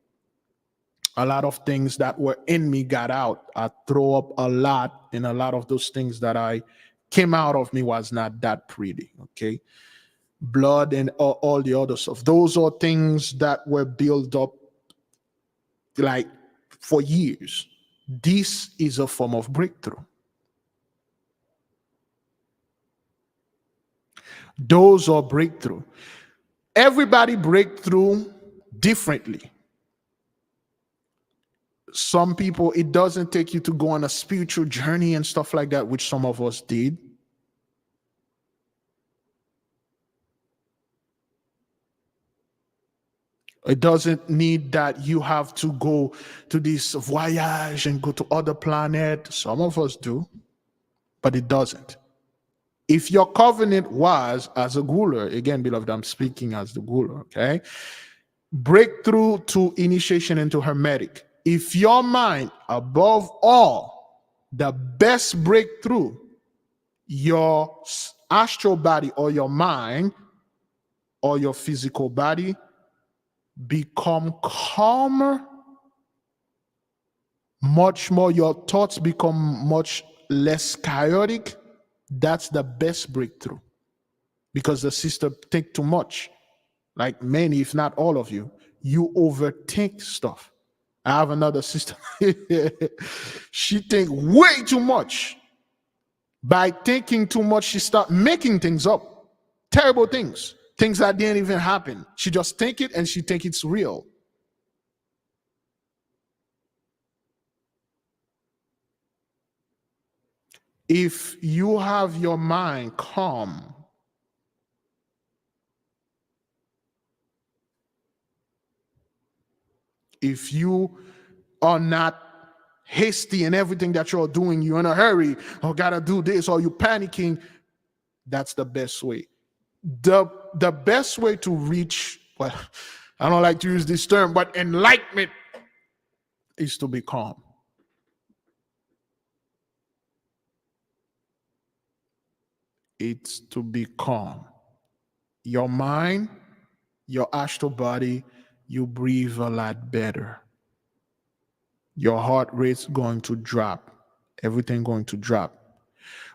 [SPEAKER 15] A lot of things that were in me got out. I throw up a lot, and a lot of those things that I came out of me was not that pretty, okay? Blood and all the other stuff. Those are things that were built up like for years. This is a form of breakthrough. Those are breakthrough. Everybody break through differently. Some people, it doesn't take you to go on a spiritual journey and stuff like that, which some of us did. It doesn't need that you have to go to this voyage and go to other planets. Some of us do, but it doesn't. If your covenant was as a ruler, again, beloved, I'm speaking as the ruler, okay? Breakthrough to initiation into hermetic. If your mind, above all, the best breakthrough, your astral body or your mind or your physical body become calmer, much more, your thoughts become much less chaotic, that's the best breakthrough. Because the system think too much. Like many, if not all of you, you overthink stuff. I have another sister. She think way too much. By thinking too much, she start making things up. Terrible things. Things that didn't even happen. She just think it and she think it's real. If you have your mind calm, if you are not hasty in everything that you're doing, you're in a hurry, or gotta do this, or you're panicking, that's the best way. The best way to reach, well, I don't like to use this term, but enlightenment is to be calm. It's to be calm. Your mind, your astral body, you breathe a lot better. Your heart rate's going to drop. Everything going to drop.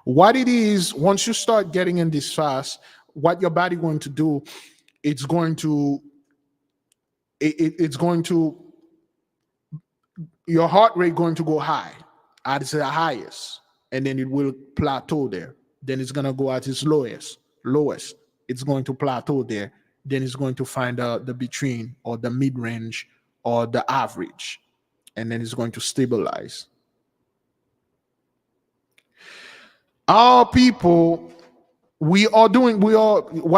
[SPEAKER 15] What it is, once you start getting in this fast, what your body going to do, it's going to, your heart rate going to go high at its highest, and then it will plateau there. Then it's going to go at its lowest. It's going to plateau there. Then it's going to find the between or the mid-range or the average, and then it's going to stabilize. Our people, what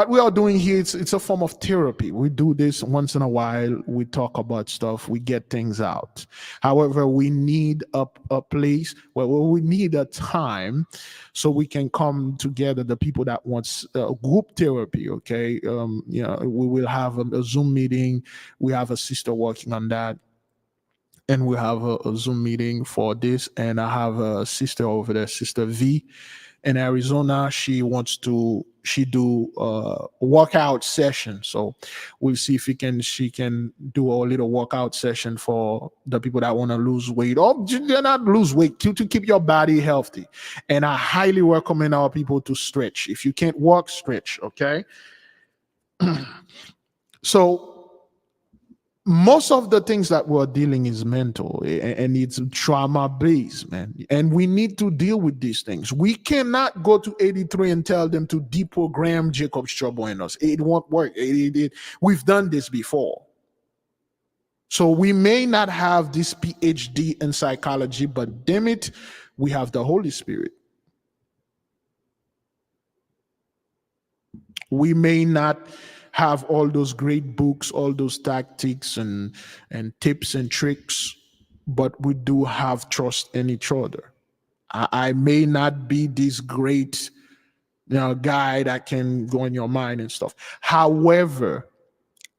[SPEAKER 15] we are doing here, it's a form of therapy. We do this once in a while. We talk about stuff, we get things out. However, we need a place where we need a time so we can come together, the people that wants group therapy, okay? We will have a Zoom meeting. We have a sister working on that. And we have a Zoom meeting for this. And I have a sister over there, Sister V, in Arizona. She do a workout session. So we'll see if she can do a little workout session for the people that want to lose weight, or not lose weight, to keep your body healthy. And I highly recommend our people to stretch. If you can't walk, stretch, okay? So most of the things that we're dealing is mental, and it's trauma based, man. And we need to deal with these things. We cannot go to 83 and tell them to deprogram Jacob's trouble in us. It won't work. We've done this before. So we may not have this PhD in psychology, but damn it, we have the Holy Spirit. We may not have all those great books, all those tactics and tips and tricks, but we do have trust in each other. I may not be this great guy that can go in your mind and stuff. However,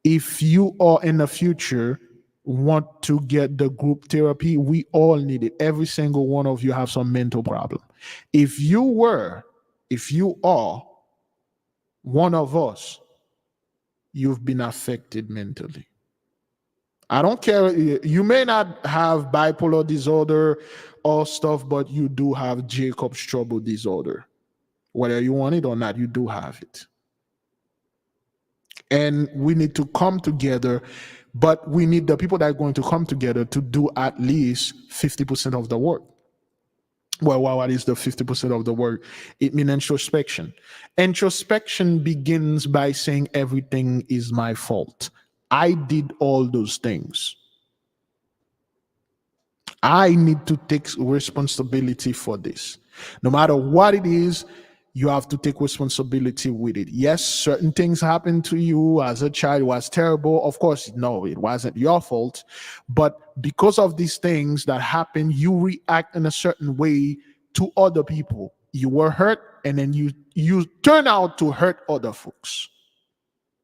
[SPEAKER 15] if you are in the future want to get the group therapy, we all need it. Every single one of you have some mental problem. If you are one of us, you've been affected mentally. I don't care. You may not have bipolar disorder or stuff, but you do have Jacob's trouble disorder. Whether you want it or not, you do have it. And we need to come together, but we need the people that are going to come together to do at least 50% of the work. Well, what is the 50% of the work? It means introspection. Introspection begins by saying everything is my fault. I did all those things. I need to take responsibility for this. No matter what it is, you have to take responsibility with it. Yes, certain things happened to you as a child. It was terrible. Of course, no, it wasn't your fault. But because of these things that happen, you react in a certain way to other people. You were hurt, and then you turn out to hurt other folks.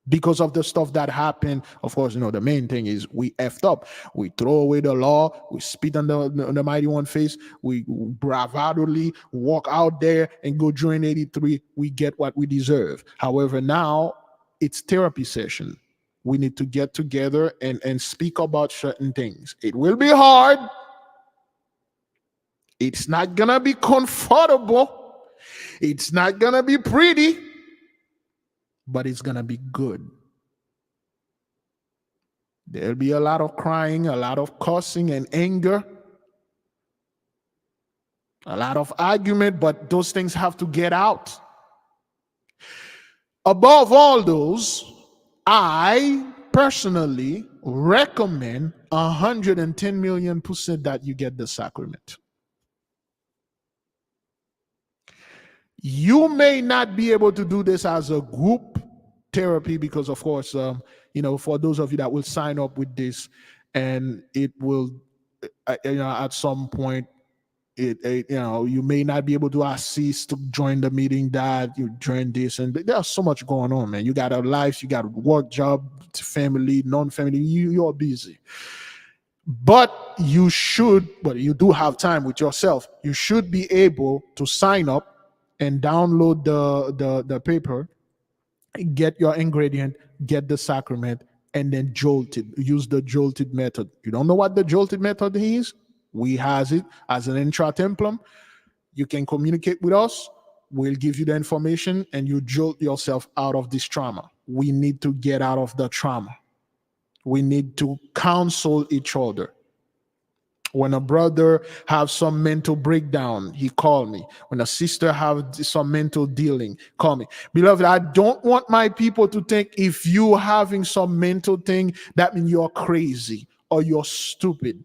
[SPEAKER 15] Because of the stuff that happened, of course, the main thing is we effed up. We throw away the law. We spit on the mighty one face. We bravadely walk out there and go join 83. We get what we deserve. However, now it's therapy session. We need to get together and speak about certain things. It will be hard. It's not going to be comfortable. It's not going to be pretty. But it's going to be good. There'll be a lot of crying, a lot of cussing and anger, a lot of argument, but those things have to get out. Above all those, I personally recommend 110 million% that you get the sacrament. You may not be able to do this as a group therapy because, of course, for those of you that will sign up with this, and it will, at some point, you may not be able to assist to join the meeting that you join this, and there's so much going on, man. You got a life, you got a work, job, family, non-family. You're busy. But you do have time with yourself. You should be able to sign up and download the paper, get your ingredient, get the sacrament, and then jolt it. Use the jolted method. You don't know what the jolted method is? We has it as an intra-templum. You can communicate with us. We'll give you the information, and you jolt yourself out of this trauma. We need to get out of the trauma. We need to counsel each other. When a brother have some mental breakdown, he call me. When a sister have some mental dealing, call me. Beloved, I don't want my people to think if you having some mental thing, that means you're crazy or you're stupid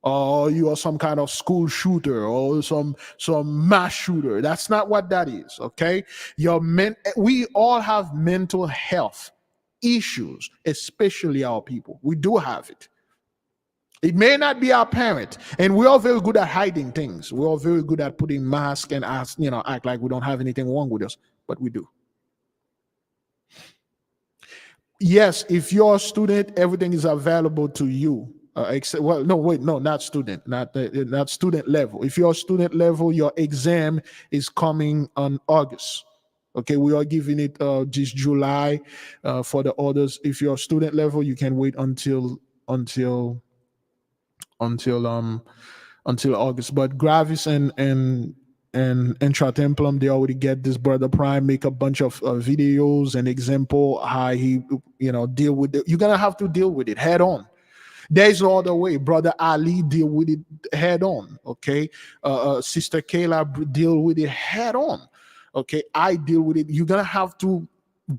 [SPEAKER 15] or you are some kind of school shooter or some mass shooter. That's not what that is, okay? We all have mental health issues, especially our people. We do have it. It may not be apparent, and we're all very good at hiding things. We're all very good at putting masks and act like we don't have anything wrong with us, but we do. Yes, if you're a student, everything is available to you. Not student, not student level. If you're a student level, your exam is coming on August. Okay, we are giving it this July for the others. If you're a student level, you can wait until August. But Gravis and Intra-Templum, they already get this. Brother Prime make a bunch of videos and example how he deal with it. You're gonna have to deal with it head on. There's no other way. Brother Ali deal with it head on. Okay, Sister Kayla deal with it head on. Okay, I deal with it. You're gonna have to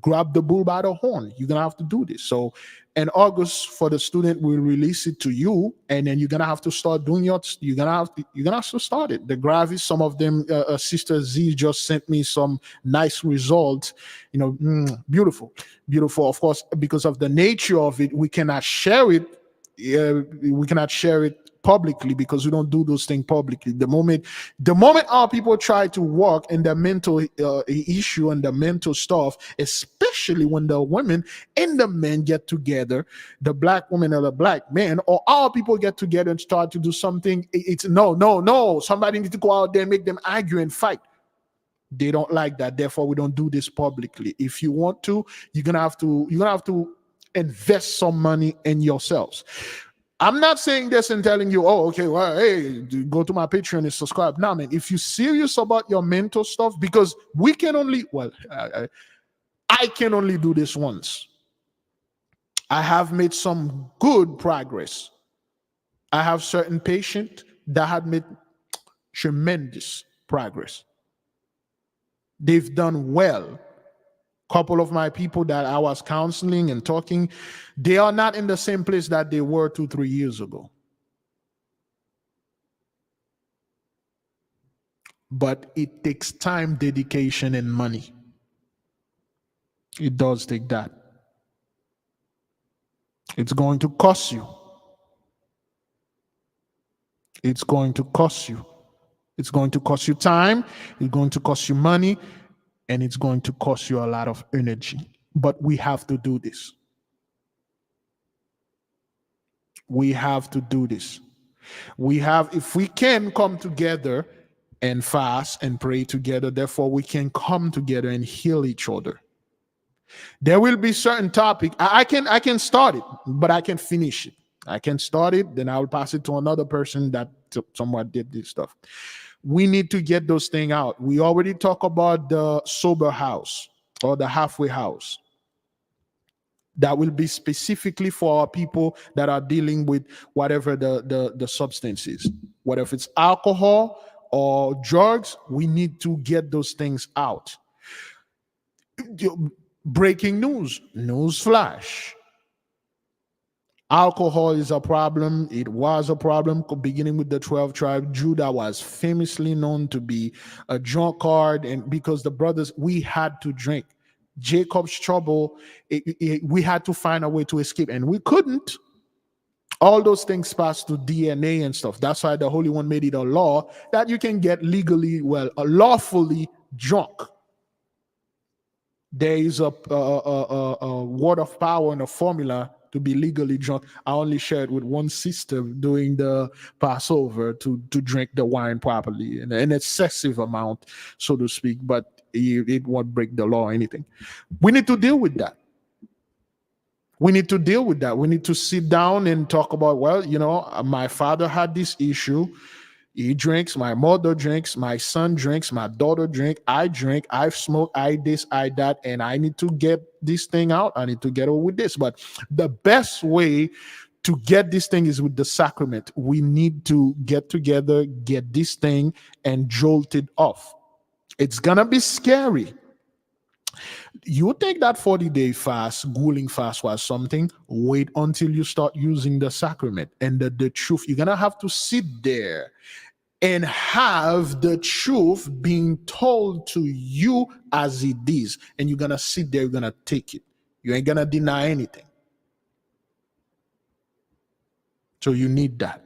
[SPEAKER 15] grab the bull by the horn. You're gonna have to do this. So In August, for the student, we'll release it to you, and then you're gonna have to start doing you're gonna have to start it. The graphics, some of them, Sister Z just sent me some nice results. Beautiful. Of course, because of the nature of it, we cannot share it. We cannot share it publicly because we don't do those things publicly. The moment our people try to work in the mental issue and the mental stuff, especially when the women and the men get together, the black woman or the black man, or our people get together and start to do something, it's no. Somebody needs to go out there and make them argue and fight. They don't like that. Therefore, we don't do this publicly. If you want to, you're gonna have to invest some money in yourselves. I'm not saying this and telling you, oh, okay, well, hey, go to my Patreon and subscribe. Now, man, if you're serious about your mental stuff, because we can only, I can only do this once. I have made some good progress. I have certain patients that had made tremendous progress. They've done well. Couple of my people that I was counseling and talking, they are not in the same place that they were 2-3 years ago. But it takes time, dedication, and money. It does take that. It's going to cost you. It's going to cost you. It's going to cost you time. It's going to cost you money. And it's going to cost you a lot of energy. But we have to do this. We have to do this. If we can come together and fast and pray together, therefore we can come together and heal each other. There will be certain topic. I can start it, but I can finish it. I can start it, then I will pass it to another person that somewhat did this stuff. We need to get those things out. We already talked about the sober house or the halfway house. That will be specifically for our people that are dealing with whatever the substance is. Whether if it's alcohol or drugs, we need to get those things out. Breaking news flash. Alcohol is a problem. It was a problem beginning with the 12 tribe. Judah was famously known to be a drunkard, and because the brothers, we had to drink. Jacob's trouble, we had to find a way to escape, and we couldn't. All those things passed to DNA and stuff. That's why the Holy One made it a law that you can get lawfully drunk. There is a word of power and a formula to be legally drunk. I only shared with one sister during the Passover to drink the wine properly, in an excessive amount, so to speak, but it won't break the law or anything. We need to deal with that. We need to deal with that. We need to sit down and talk about, my father had this issue. He drinks, my mother drinks, my son drinks, my daughter drinks, I drink, I've smoked, I this, I that, and I need to get this thing out. I need to get over with this. But the best way to get this thing is with the sacrament. We need to get together, get this thing, and jolt it off. It's going to be scary. You think that 40-day fast, grueling fast was something, wait until you start using the sacrament and the truth. You're going to have to sit there and have the truth being told to you as it is. And you're going to sit there, you're going to take it. You ain't going to deny anything. So you need that.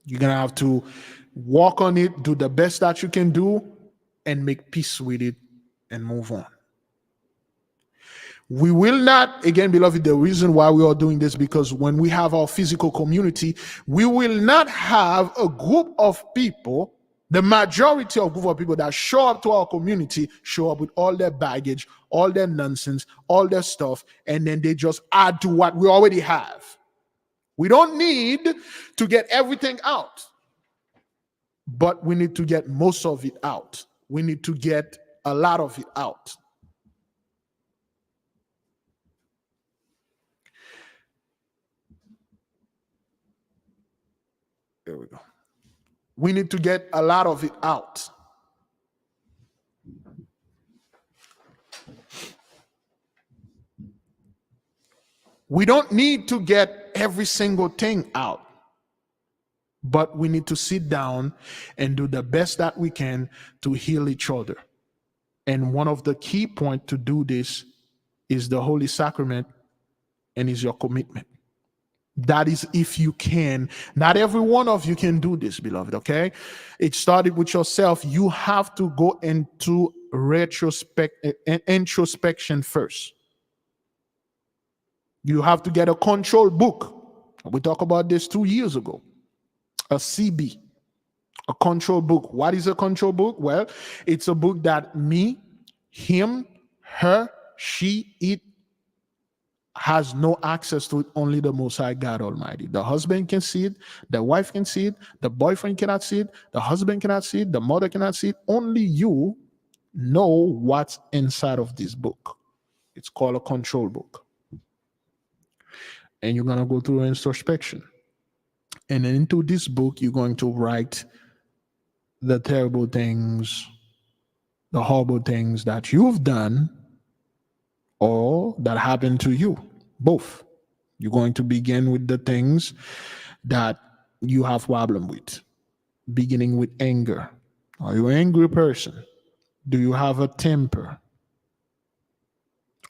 [SPEAKER 15] You're going to have to walk on it, do the best that you can do, and make peace with it and move on. We will not, again, beloved, the reason why we are doing this, because when we have our physical community, we will not have a group of people, the majority of group of people that show up to our community, show up with all their baggage, all their nonsense, all their stuff, and then they just add to what we already have. We don't need to get everything out, but we need to get most of it out. We need to get a lot of it out. There we go. We need to get a lot of it out. We don't need to get every single thing out, but we need to sit down and do the best that we can to heal each other. And one of the key points to do this is the Holy Sacrament and is your commitment. That is if you can. Not every one of you can do this, beloved, okay? It started with yourself. You have to go into introspection first. You have to get a control book. We talked about this 2 years ago. A CB, a control book. What is a control book? Well, it's a book that me, him, her, she, it has no access to it, only the Most High God Almighty. The husband can see it, the wife can see it, the boyfriend cannot see it, the husband cannot see it, the mother cannot see it. Only you know what's inside of this book. It's called a control book. And you're going to go through introspection. And into this book, you're going to write the terrible things, the horrible things that you've done or that happened to you. Both. You're going to begin with the things that you have problem with, beginning with anger. Are you an angry person? Do you have a temper?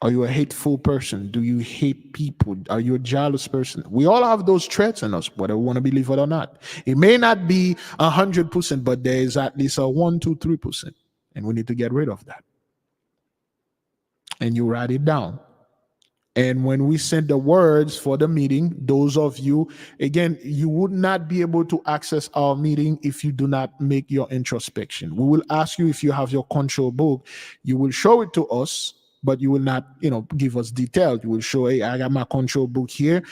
[SPEAKER 15] Are you a hateful person? Do you hate people? Are you a jealous person? We all have those traits in us, whether we want to believe it or not. It may not be 100%, but there is at least a 1, 2, 3%. And we need to get rid of that. And you write it down. And when we send the words for the meeting, those of you, again, you would not be able to access our meeting if you do not make your introspection. We will ask you if you have your control book. You will show it to us, but you will not, give us details. You will show, hey, I got my control book here.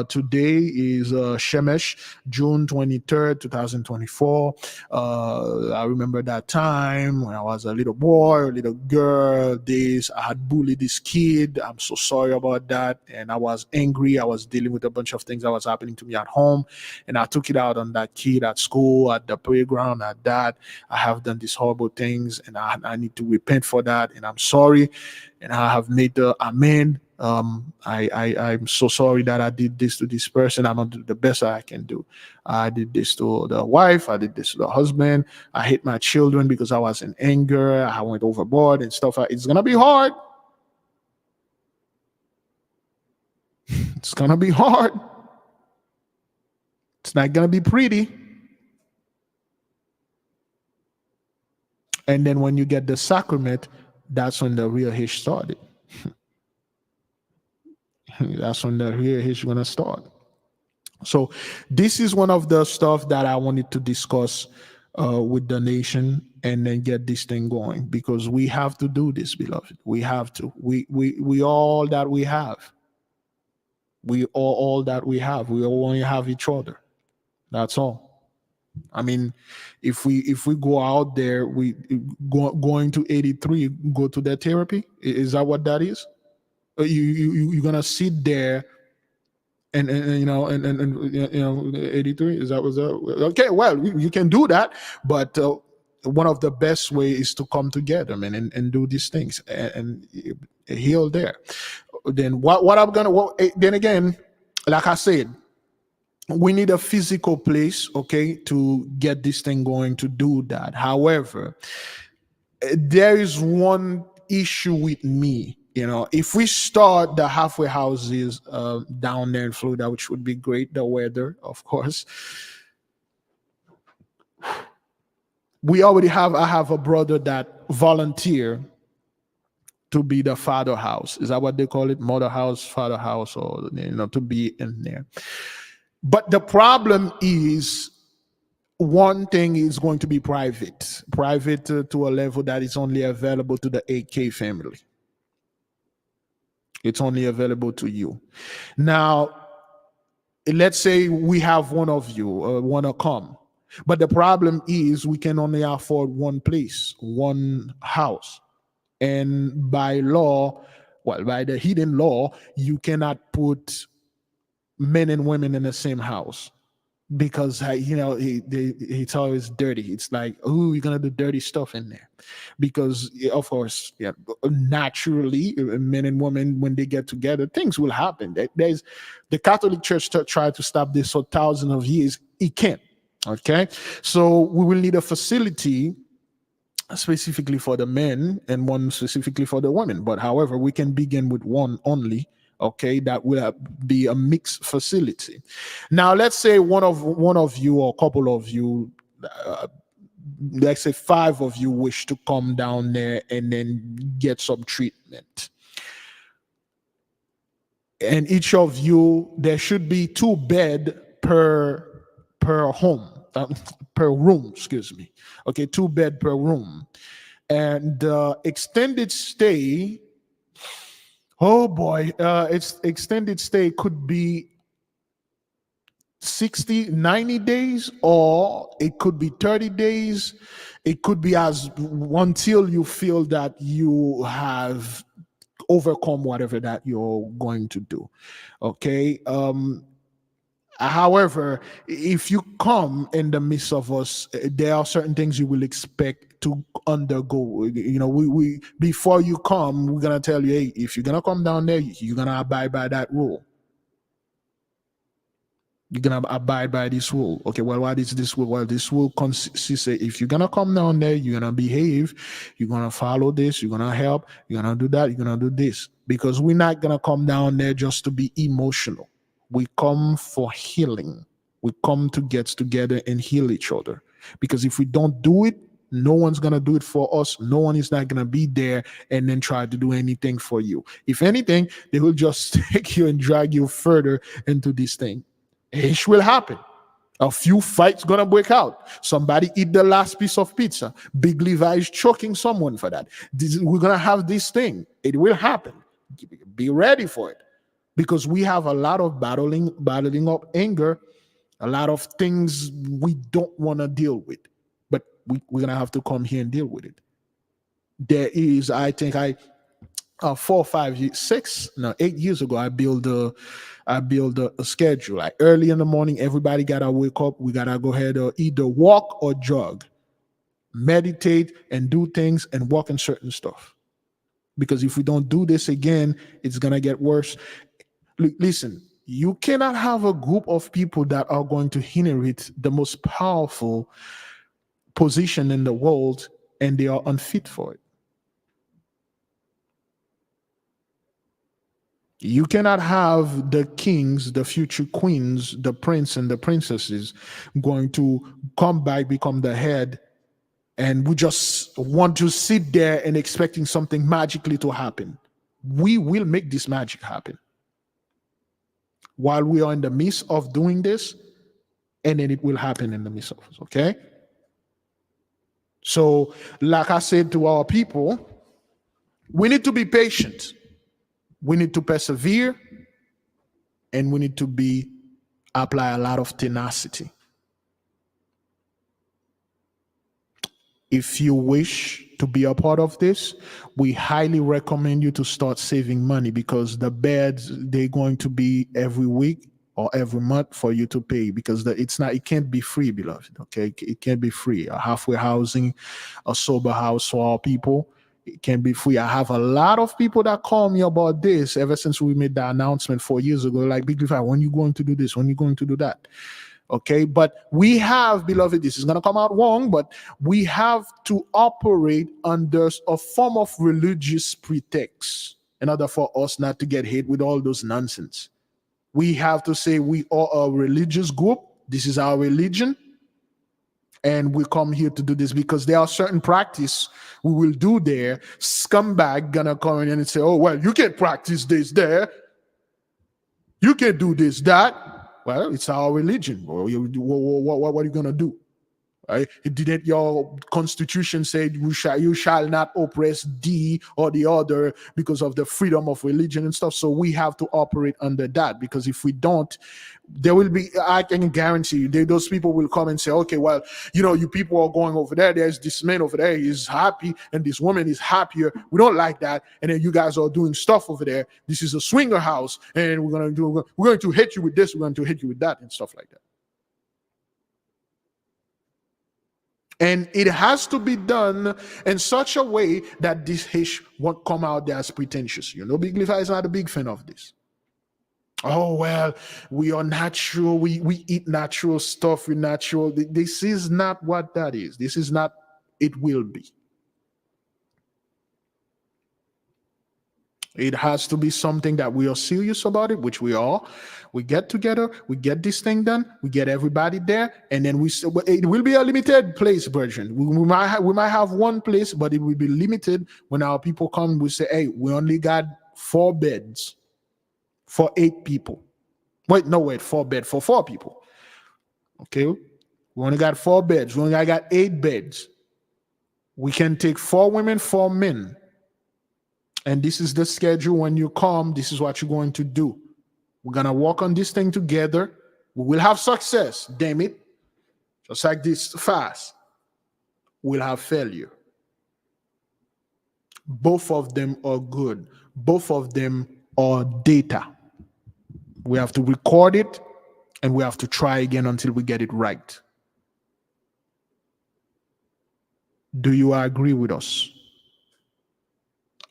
[SPEAKER 15] Today is Shemesh, June 23rd, 2024. I remember that time when I was a little boy, a little girl. I had bullied this kid. I'm so sorry about that. And I was angry. I was dealing with a bunch of things that was happening to me at home. And I took it out on that kid at school, at the playground, at that. I have done these horrible things, and I need to repent for that. And I'm sorry. And I have made the amend. I'm so sorry that I did this to this person. I'm not doing the best I can do. I did this to the wife. I did this to the husband. I hate my children because I was in anger. I went overboard and stuff. It's going to be hard. It's going to be hard. It's not going to be pretty. And then when you get the sacrament, that's when the real hitch started. That's when the real hitch is going to start. So this is one of the stuff that I wanted to discuss with the nation and then get this thing going, because we have to do this, beloved. We have to. We all that we have. We are all that we have. We only have each other. That's all. I mean, if we go out there, we going to 83, go to that therapy. Is that what that is? You're gonna sit there and 83. Is that was okay? Well, you can do that, but one of the best ways is to come together, man, and do these things and heal there. Then then again, like I said, we need a physical place, okay, to get this thing going, to do that. However, there is one issue with me. If we start the halfway houses down there in Florida, which would be great, the weather, of course. I have a brother that volunteered to be the father house. Is that what they call it? Mother house, father house, or to be in there. But the problem is, one thing is going to be private to a level that is only available to the 8K family. It's only available to you. Now, let's say we have one of you want to come, but the problem is we can only afford one place, one house. And by law, by the hidden law, you cannot put men and women in the same house. because it's always dirty. It's like, oh, you're gonna do dirty stuff in there, because of course, yeah, naturally, men and women, when they get together, things will happen. There's the Catholic Church tried to stop this for thousands of years. It can't. Okay, so we will need a facility specifically for the men and one specifically for the women. But however, we can begin with one only. Okay, that will be a mixed facility. Now, let's say one of you or a couple of you, let's say 5 of you, wish to come down there and then get some treatment. And each of you, there should be 2 beds per home, per room. Excuse me. Okay, 2 beds per room, and extended stay. Oh boy, its extended stay could be 60, 90 days, or it could be 30 days. It could be until you feel that you have overcome whatever that you're going to do. Okay. However, if you come in the midst of us, there are certain things you will expect to undergo. We before you come, we're gonna tell you, hey, if you're gonna come down there, you're gonna abide by that rule. You're gonna abide by this rule. Okay, well, what is this rule? Well, this rule consists, if you're gonna come down there, you're gonna behave, you're gonna follow this, you're gonna help, you're gonna do that, you're gonna do this. Because we're not gonna come down there just to be emotional. We come for healing. We come to get together and heal each other. Because if we don't do it, no one's going to do it for us. No one is not going to be there and then try to do anything for you. If anything, they will just take you and drag you further into this thing. It will happen. A few fights going to break out. Somebody eat the last piece of pizza. Big Levi is choking someone for that. We're going to have this thing. It will happen. Be ready for it. Because we have a lot of battling up anger, a lot of things we don't want to deal with. But we're going to have to come here and deal with it. There is, I think 8 years ago, I built a schedule. Like early in the morning, everybody got to wake up. We got to go ahead or either walk or jog, meditate and do things and walk in certain stuff. Because if we don't do this again, it's going to get worse. Listen, you cannot have a group of people that are going to inherit the most powerful position in the world and they are unfit for it. You cannot have the kings, the future queens, the prince and the princesses going to come back, become the head, and we just want to sit there and expecting something magically to happen. We will make this magic happen while we are in the midst of doing this, and then it will happen in the midst of us, okay? So, like I said to our people, we need to be patient. We need to persevere, and we need to apply a lot of tenacity. If you wish to be a part of this, we highly recommend you to start saving money, because the beds, they're going to be every week or every month for you to pay, because it can't be free, beloved. Okay, it can't be free. A halfway housing, a sober house for our people, it can be free. I have a lot of people that call me about this ever since we made the announcement 4 years ago. Like, Big Levi, when you going to do this? When you going to do that? Okay, but we have, beloved, this is going to come out wrong, but we have to operate under a form of religious pretext in order for us not to get hit with all those nonsense. We have to say we are a religious group. This is our religion. And we come here to do this because there are certain practice we will do there. Scumbag gonna come in and say, oh, well, you can't practice this there. You can't do this, that. Well, it's our religion. What are you going to do? Right? Didn't your constitution say you shall not oppress thee or the other because of the freedom of religion and stuff? So we have to operate under that, because if we don't, there will be, I can guarantee you, those people will come and say, okay, well, you people are going over there. There's this man over there. He's happy and this woman is happier. We don't like that. And then you guys are doing stuff over there. This is a swinger house and we're going to hit you with this. We're going to hit you with that and stuff like that. And it has to be done in such a way that this hash won't come out there as pretentious. You know, Big Levi is not a big fan of this. Oh, well, we are natural. We eat natural stuff. We're natural. This is not what that is. This is not, it will be. It has to be something that we are serious about it, which we are. We get together, we get this thing done, we get everybody there, and then it will be a limited place, brethren. We might have one place, but it will be limited. When our people come, we say, hey, we only got 4 beds for 8 people. Wait, 4 beds for 4 people. Okay, we only got 4 beds. We only got 8 beds. We can take 4 women, 4 men. And this is the schedule. When you come, this is what you're going to do. We're going to work on this thing together. We will have success, damn it. Just like this fast. We'll have failure. Both of them are good. Both of them are data. We have to record it, and we have to try again until we get it right. Do you agree with us?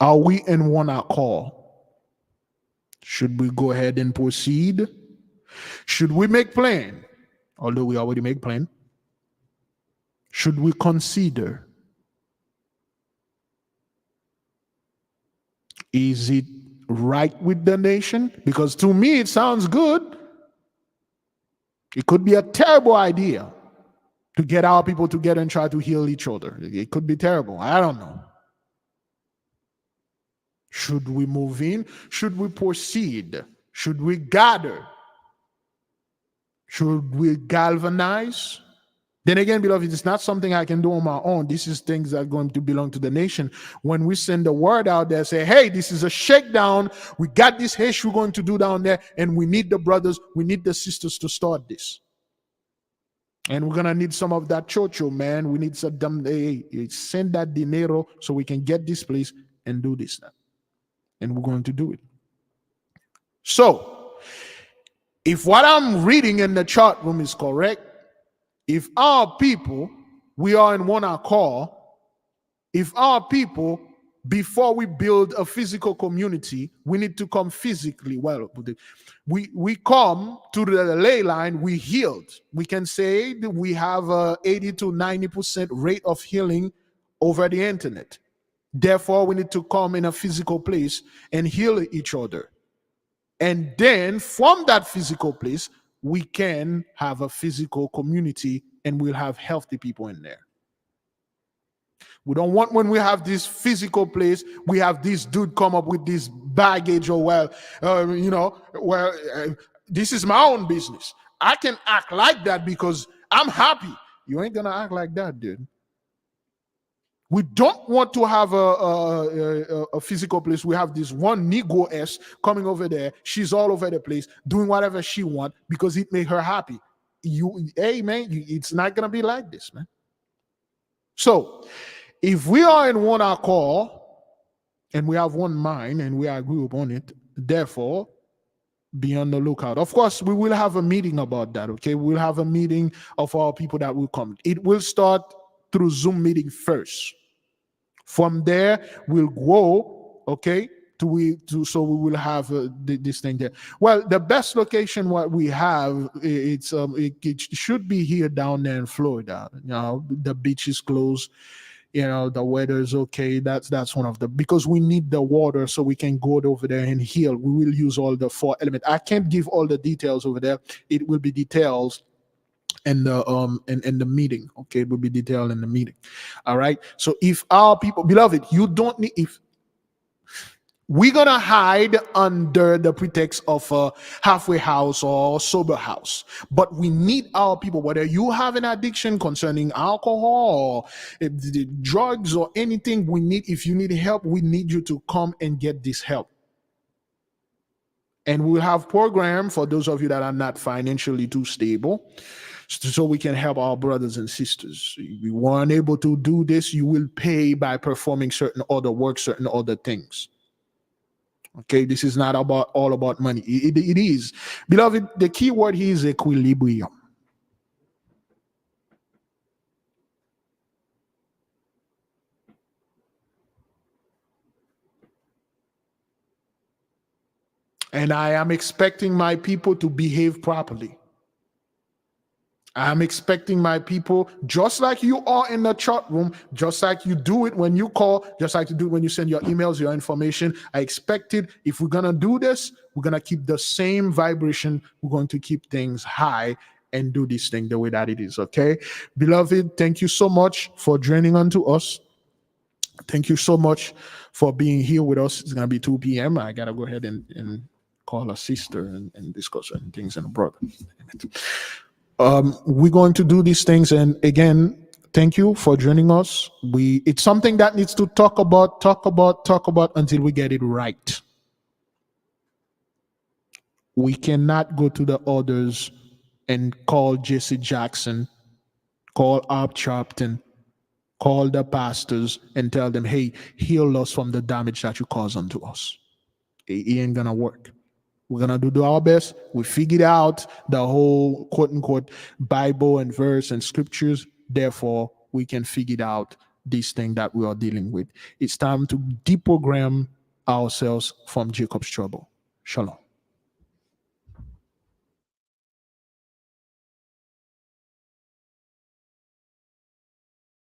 [SPEAKER 15] Are we in one accord? Should we go ahead and proceed? Should we make plan? Although we already make plan. Should we consider? Is it right with the nation? Because to me, it sounds good. It could be a terrible idea to get our people together and try to heal each other. It could be terrible. I don't know. Should we move in? Should we proceed? Should we gather? Should we galvanize? Then again, beloved, it's not something I can do on my own. This is things that are going to belong to the nation. When we send the word out there, say, hey, this is a shakedown. We got this hash we're going to do down there, and we need the brothers, we need the sisters to start this. And we're going to need some of that chocho, man. We need some, send that dinero so we can get this place and do this now. And we're going to do it. So, if what I'm reading in the chat room is correct, if our people, we are in one accord, if our people, before we build a physical community, we need to come physically. Well, we come to the ley line, we healed. We can say that we have a 80 to 90% rate of healing over the internet. Therefore, we need to come in a physical place and heal each other. And then from that physical place, we can have a physical community and we'll have healthy people in there. We don't want, when we have this physical place, we have this dude come up with this baggage or, this is my own business. I can act like that because I'm happy. You ain't going to act like that, dude. We don't want to have a physical place. We have this one Negro-S coming over there. She's all over the place, doing whatever she wants because it made her happy. Hey, man, it's not going to be like this, man. So, if we are in one accord and we have one mind and we agree upon it, therefore, be on the lookout. Of course, we will have a meeting about that, okay? We'll have a meeting of our people that will come. It will start through Zoom meeting first. From there, we'll go, okay, so we will have this thing there. Well, the best location what we have, it should be here down there in Florida. You know, the beach is closed. You know, the weather is okay. That's one of the, because we need the water so we can go over there and heal. We will use all the 4 elements. I can't give all the details over there. It will be details in the meeting. Okay, it will be detailed in the meeting. All right. So if our people, beloved, you don't need, if we're gonna hide under the pretext of a halfway house or sober house, but we need our people, whether you have an addiction concerning alcohol or drugs or anything, we need, if you need help, we need you to come and get this help. And we'll have program for those of you that are not financially too stable, so we can help our brothers and sisters. If you weren't able to do this, you will pay by performing certain other work, certain other things. Okay, this is not all about money. It is. Beloved, the key word here is equilibrium. And I am expecting my people to behave properly. I'm expecting my people, just like you are in the chat room, just like you do it when you call, just like you do when you send your emails, your information. I expected, if we're going to do this, we're going to keep the same vibration. We're going to keep things high and do this thing the way that it is, okay? Beloved, thank you so much for joining unto us. Thank you so much for being here with us. It's going to be 2 p.m. I got to go ahead and call a sister and discuss certain things and a brother. We're going to do these things, and again, thank you for joining us. It's something that needs to talk about until we get it right. We cannot go to the others and call Jesse Jackson, call Art Sharpton, call the pastors and tell them, hey, heal us from the damage that you cause unto us. It ain't gonna work. We're going to do our best. We figured out the whole quote-unquote Bible and verse and scriptures. Therefore, we can figure out this thing that we are dealing with. It's time to deprogram ourselves from Jacob's trouble. Shalom.